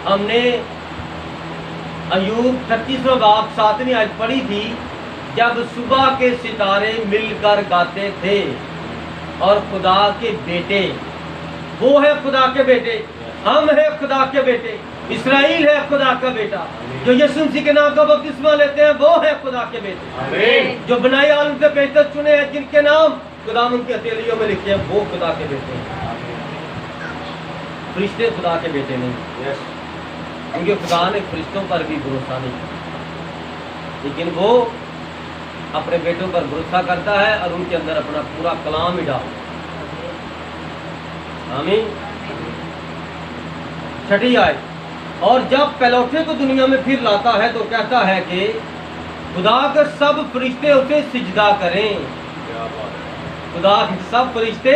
हमने अय्यूब 36वां बाब 7वीं आयत पढ़ी थी, जब सुबह के सितारे मिलकर गाते थे, और खुदा के बेटे, वो है खुदा के बेटे, हम है खुदा के बेटे, इस्राइल है खुदा का बेटा। जो यीशु मसीह के नाम का बपतिस्मा लेते हैं वो है खुदा के बेटे। जो बनाई आलम से बेहतर चुने हैं, जिनके नाम खुदावंद की हथेलियों में लिखे हैं, वो खुदा के बेटे हैं। फरिश्ते खुदा के बेटे नहीं, क्योंकि खुदा ने फरिश्तों पर भी भरोसा नहीं किया, लेकिन वो अपने बेटों पर भरोसा करता है और उनके अंदर अपना पूरा कलाम ही डालता है। आमीन। 6 आयत, और जब पहलौठे को दुनिया में फिर लाता है तो कहता है कि खुदा के सब फरिश्ते उसे सिजदा करें। खुदा के सब फरिश्ते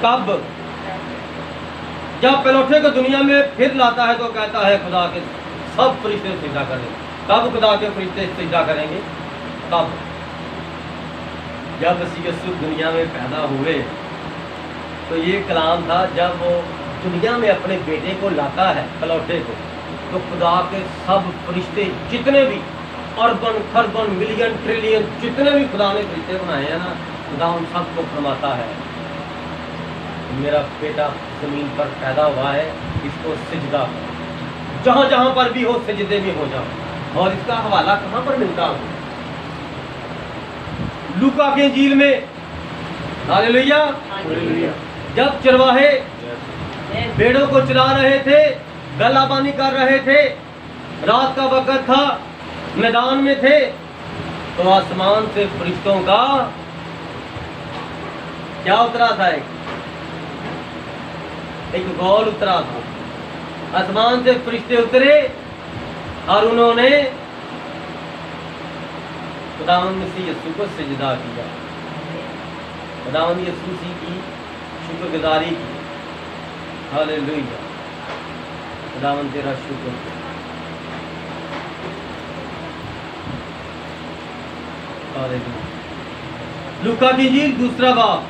कब? जब पहलौठे को दुनिया में फिर लाता है तो कहता है खुदा के सब फरिश्ते सिजदा करें। कब खुदा के फरिश्ते सिजदा करेंगे? तब जब मसीह यीशु दुनिया में पैदा हुए। तो ये कलाम था, जब वो दुनिया में अपने बेटे को लाता है पलौठे को, तो खुदा के सब फरिश्ते जितने भी अरबन खरबन मिलियन ट्रिलियन जितने भी खुदा ने फरिश्ते बनाए हैं ना, खुदा उन सबको फरमाता है मेरा बेटा जमीन पर पैदा हुआ है, इसको सिजदा करो। जहाँ जहाँ पर भी हो सिजदे में हो जाओ। और इसका हवाला कहाँ पर मिलता है? लूका के इंजील में। हालेलुया। जब चरवाहे भेड़ों को चला रहे थे, गलाबानी कर रहे थे, रात का वक्त था, मैदान में थे, तो आसमान से फरिश्तों का क्या उतरा था? एक गौल उतरा था। आसमान से फरिश्ते उतरे और उन्होंने खुदावंद मसीह यीशु को सिजदा किया, खुदावंद यीशु मसीह की शुक्रगुजारी की। हालेलुया। खुदावंद तेरा शुक्र। हालेलुया। लूका की इंजील 2 बाब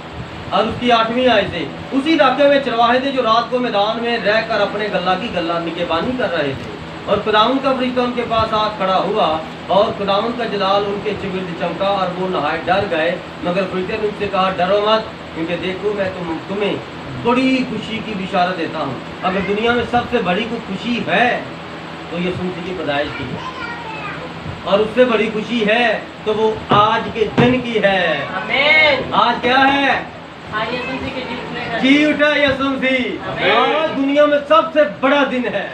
और उसकी 8वीं आयत से, उसी इलाके में चरवाहे थे जो रात को मैदान में रहकर अपने गल्ला की गल्ला निगहबानी कर रहे थे, और खुदावंद का फरिश्ता उनके पास आ खड़ा हुआ, और खुदावंद का जलाल उनके चिगिर्द चमका, और वो नहाए डर गए। मगर फरिश्ते ने उनसे कहा, डरो मत, क्योंकि देखो मैं तुम्हें बड़ी खुशी की बिशारत देता हूँ। अगर दुनिया में सबसे बड़ी कोई खुशी है तो ये सुनती की पैदाइश की है, और उससे बड़ी खुशी है तो वो आज के दिन की है। आमीन। आज क्या है? आज यीशु मसीह के जी उठने का जी उठा यीशु मसीह। आज दुनिया में सबसे बड़ा दिन है।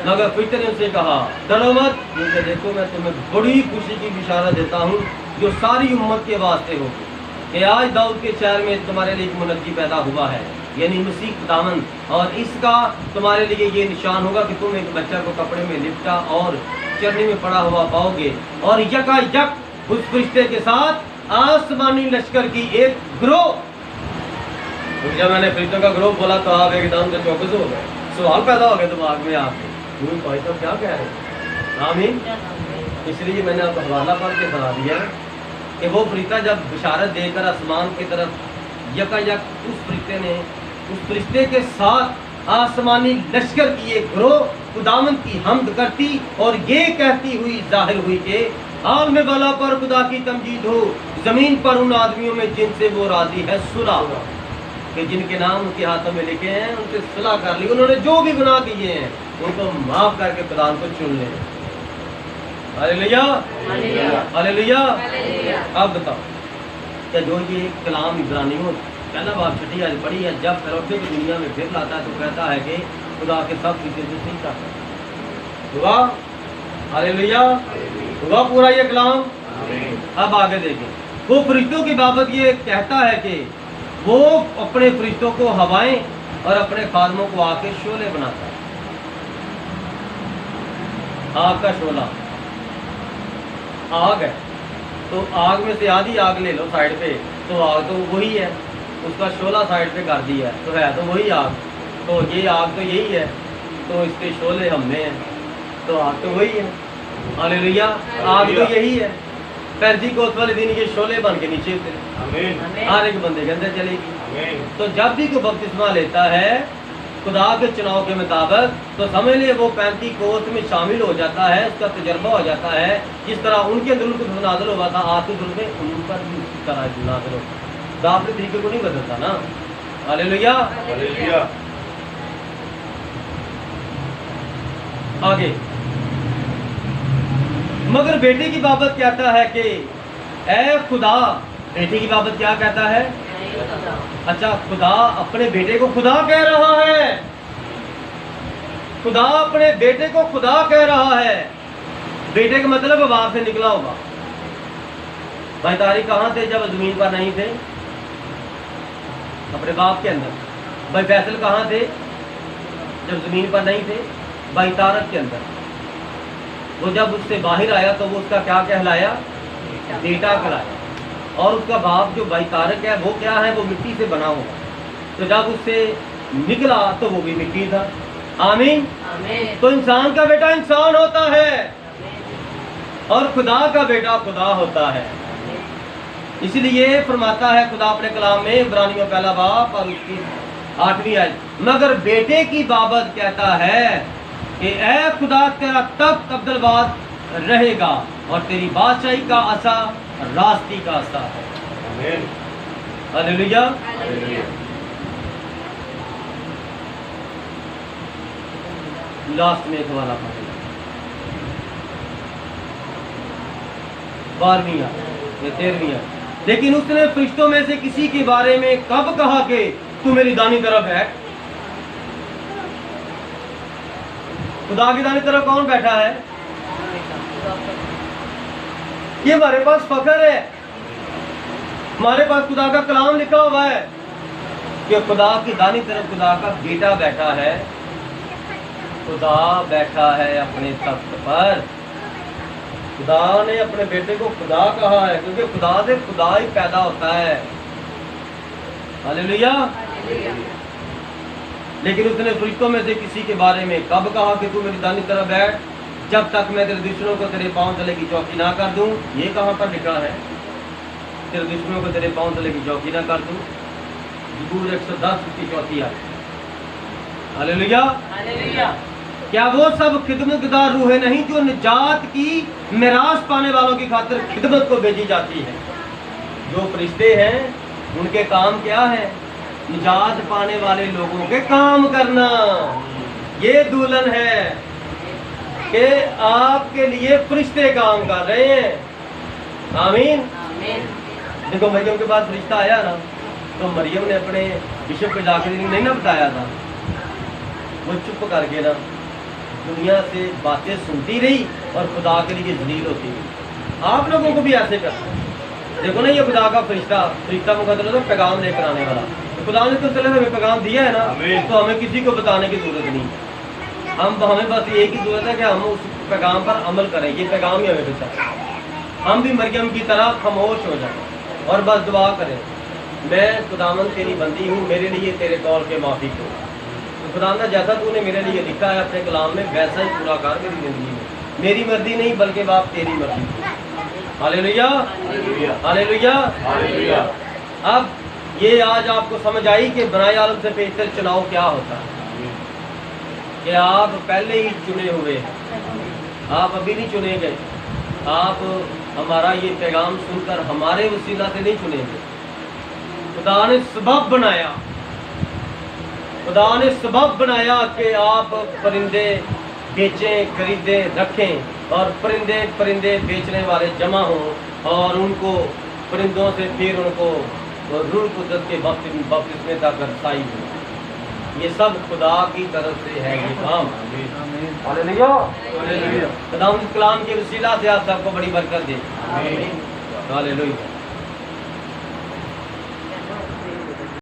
मगर फरिश्ते ने उनसे कहा, डरो मत, क्योंकि देखो मैं तुम्हें बड़ी खुशी की बिशारत देता हूँ जो सारी उम्मत के वास्ते होगी, कि आज दाऊद के शहर में तुम्हारे लिए एक मुनज्जी पैदा हुआ है, यानी मसीह खुदावंद, और इसका तुम्हारे लिए ये निशान होगा कि तुम एक बच्चा को कपड़े में लिपटा और चरनी में पड़ा हुआ पाओगे, और यकायक उस फरिश्ते के साथ आसमानी लश्कर की एक ग्रोह। जब मैंने फरिश्तों का ग्रोह बोला तो आप एकदम से चौकस हो गए, सवाल पैदा हो गया दिमाग में आपके, भाई साहब क्या कह रहे हैं? आमीन। इसलिए मैंने आपको हवाला पढ़ के बता दिया कि वो फरिश्ता जब बिशारत देकर आसमान की तरफ यकायक उस फरिश्ते के साथ आसमानी लश्कर की एक ग्रोह खुदावंद की हम्द करती और ये कहती हुई जाहिर हुई कि आलम वाला पर खुदा की तमजीद हो, जमीन पर उन आदमियों में जिनसे वो राजी है सुलह, कि जिनके नाम उनके हाथों में लिखे हैं उनसे सुलह कर ली, उन्होंने जो भी गुनाह किए हैं उनको माफ करके खुदा को चुन ले। Hallelujah hallelujah. अब बताओ क्या जो ये कलाम इब्रानियों पहला बाप छठी आज पढ़ी है, जब फिरौन को दुनिया में फिर लाता है तो कहता है कि खुदा के सब चीजें से सीखता है। हुआ हालेलुया, हुआ पूरा ये कलाम। अब आगे देखें, वो फरिश्तों की बाबत ये कहता है कि वो अपने फरिश्तों को हवाएं और अपने खादमों को आके शोले बनाता है। आग का शोला, आग है तो आग में से आधी आग ले लो साइड पे, तो आग तो वही है, उसका शोला साइड पे कर दिया तो है तो वही आग, तो ये आग तो यही है, तो इसके शोले हमने हैं, तो आग तो वही है। हालेलुया, आग तो यही है। पैंती कोस वाले दिन ये शोले बन के नीचे उतरे, हर एक बंदे के अंदर चलेगी। तो जब भी कोई बपतिस्मा लेता है खुदा के चुनाव के मुताबिक, तो समझ लिए वो 35 कोस में शामिल हो जाता है, उसका तजर्बा हो जाता है। जिस तरह उनके अंदर उनको नाज़िल हुआ था, आपके दिल में उन पर भी उसी तरह नाज़िल होता है। खुदा अपने तरीके को नहीं बदलता ना। Hallelujah hallelujah. आगे मगर बेटे की बाबत कहता है कि ऐ खुदा, बेटे की बाबत क्या कहता है? अच्छा, खुदा अपने बेटे को खुदा कह रहा है, खुदा अपने बेटे को खुदा कह रहा है। बेटे का मतलब बाप से निकला होगा। भाई तारिक कहाँ थे जब जमीन पर नहीं थे? अपने बाप के अंदर। भाई फैसल कहाँ थे जब जमीन पर नहीं थे? भाई तारक के अंदर। वो जब उससे बाहर आया तो वो उसका क्या कहलाया? बेटा कहलाया। और उसका बाप जो भाई तारक है वो क्या है? वो मिट्टी से बना हुआ। तो जब उससे निकला तो वो भी मिट्टी था। आमीन। तो इंसान का बेटा इंसान होता है और खुदा का बेटा खुदा होता है। इसलिए फरमाता है खुदा अपने कलाम में इब्रानियों पहला बाप और उसकी 8वीं आयत, मगर बेटे की बाबत कहता है कि ऐ खुदा तेरा तख्त अब्दुलबाद रहेगा और तेरी बादशाही का असा रास्ती का असा है। हालेलुया। लास्ट में एक वाला 12वीं या 13वीं। लेकिन उसने फरिश्तों में से किसी के बारे में कब कहा कि तू मेरी दानी तरफ है? खुदा की दानी तरफ कौन बैठा है? ये हमारे पास फख्र है, हमारे पास खुदा का कलाम लिखा हुआ है कि खुदा की दानी तरफ खुदा का बेटा बैठा है। खुदा बैठा है अपने तख्त पर। खुदा ने अपने बेटे को खुदा कहा है क्योंकि खुदा से खुदा ही पैदा होता है। हालेलुया। लेकिन उसने फरिश्तों में से किसी के बारे में कब कहा कि तू मेरी दानी तरफ बैठ, जब तक मैं तेरे दुश्मनों को तेरे पांव तले की चौकी ना कर दूं? ये कहाँ पर लिखा है? तेरे दुश्मनों को तेरे पांव तले की चौकी ना कर दूं। ज़बूर 110 की 4 आयत। Hallelujah hallelujah. क्या वो सब खिदमतगार रूहें नहीं जो निजात की मिरास पाने वालों की खातिर खिदमत को भेजी जाती है? जो फरिश्ते हैं उनके काम क्या है? निजात पाने वाले लोगों के काम करना। ये दुल्हन है कि आपके लिए फरिश्ते काम कर रहे हैं। आमीन। देखो मरियम के पास फरिश्ता आया ना, तो मरियम ने अपने बिशप के जाकर नहीं ना बताया था, वो चुप करके ना दुनिया से बातें सुनती रही और खुदा के लिए जलील होती रही। आप लोगों को भी ऐसे करना है। देखो ना, ये खुदा का फरिश्ता मुकद्दर तो पैगाम लेकर आने वाला, तो खुदा ने तो चले हमें पैगाम दिया है ना, तो हमें किसी को बताने की जरूरत नहीं। हमें बस एक ही जरूरत है कि हम उस पैगाम पर अमल करें। ये पैगाम ही हमें बचा। हम भी मरियम की तरह खामोश हो जाएं और बस दुआ करें, मैं खुदावंद तेरी बंदी हूँ, मेरे लिए तेरे कौल के माफिक हो। तो खुदावंद जैसा तूने मेरे लिए लिखा है अपने कलाम में वैसा ही पूरा कर मेरी जिंदगी में। मेरी मर्जी नहीं बल्कि बाप तेरी मर्जी। Hallelujah hallelujah hallelujah. अब ये आज आपको समझ आई कि बनाए आलम से बेहतर चुनाव क्या होता है, कि आप पहले ही चुने हुए हैं, आप अभी नहीं चुने गए। آپ ہمارا یہ پیغام سن کر ہمارے وسیلہ سے نہیں چنیں گے. خدا نے سبب بنایا، خدا نے سبب بنایا کہ آپ پرندے بیچیں، خریدیں، رکھیں، اور پرندے بیچنے والے جمع ہوں، اور ان کو پرندوں سے پھر ان کو روح قدرت کے بپتسمے تک رسائی ہو. یہ سب خدا کی طرف سے ہے یہ کام. ہاللیلویہ. خدا اس کلام کے وسیلہ سے آپ سب کو بڑی برکت دے. ہاللیلویہ.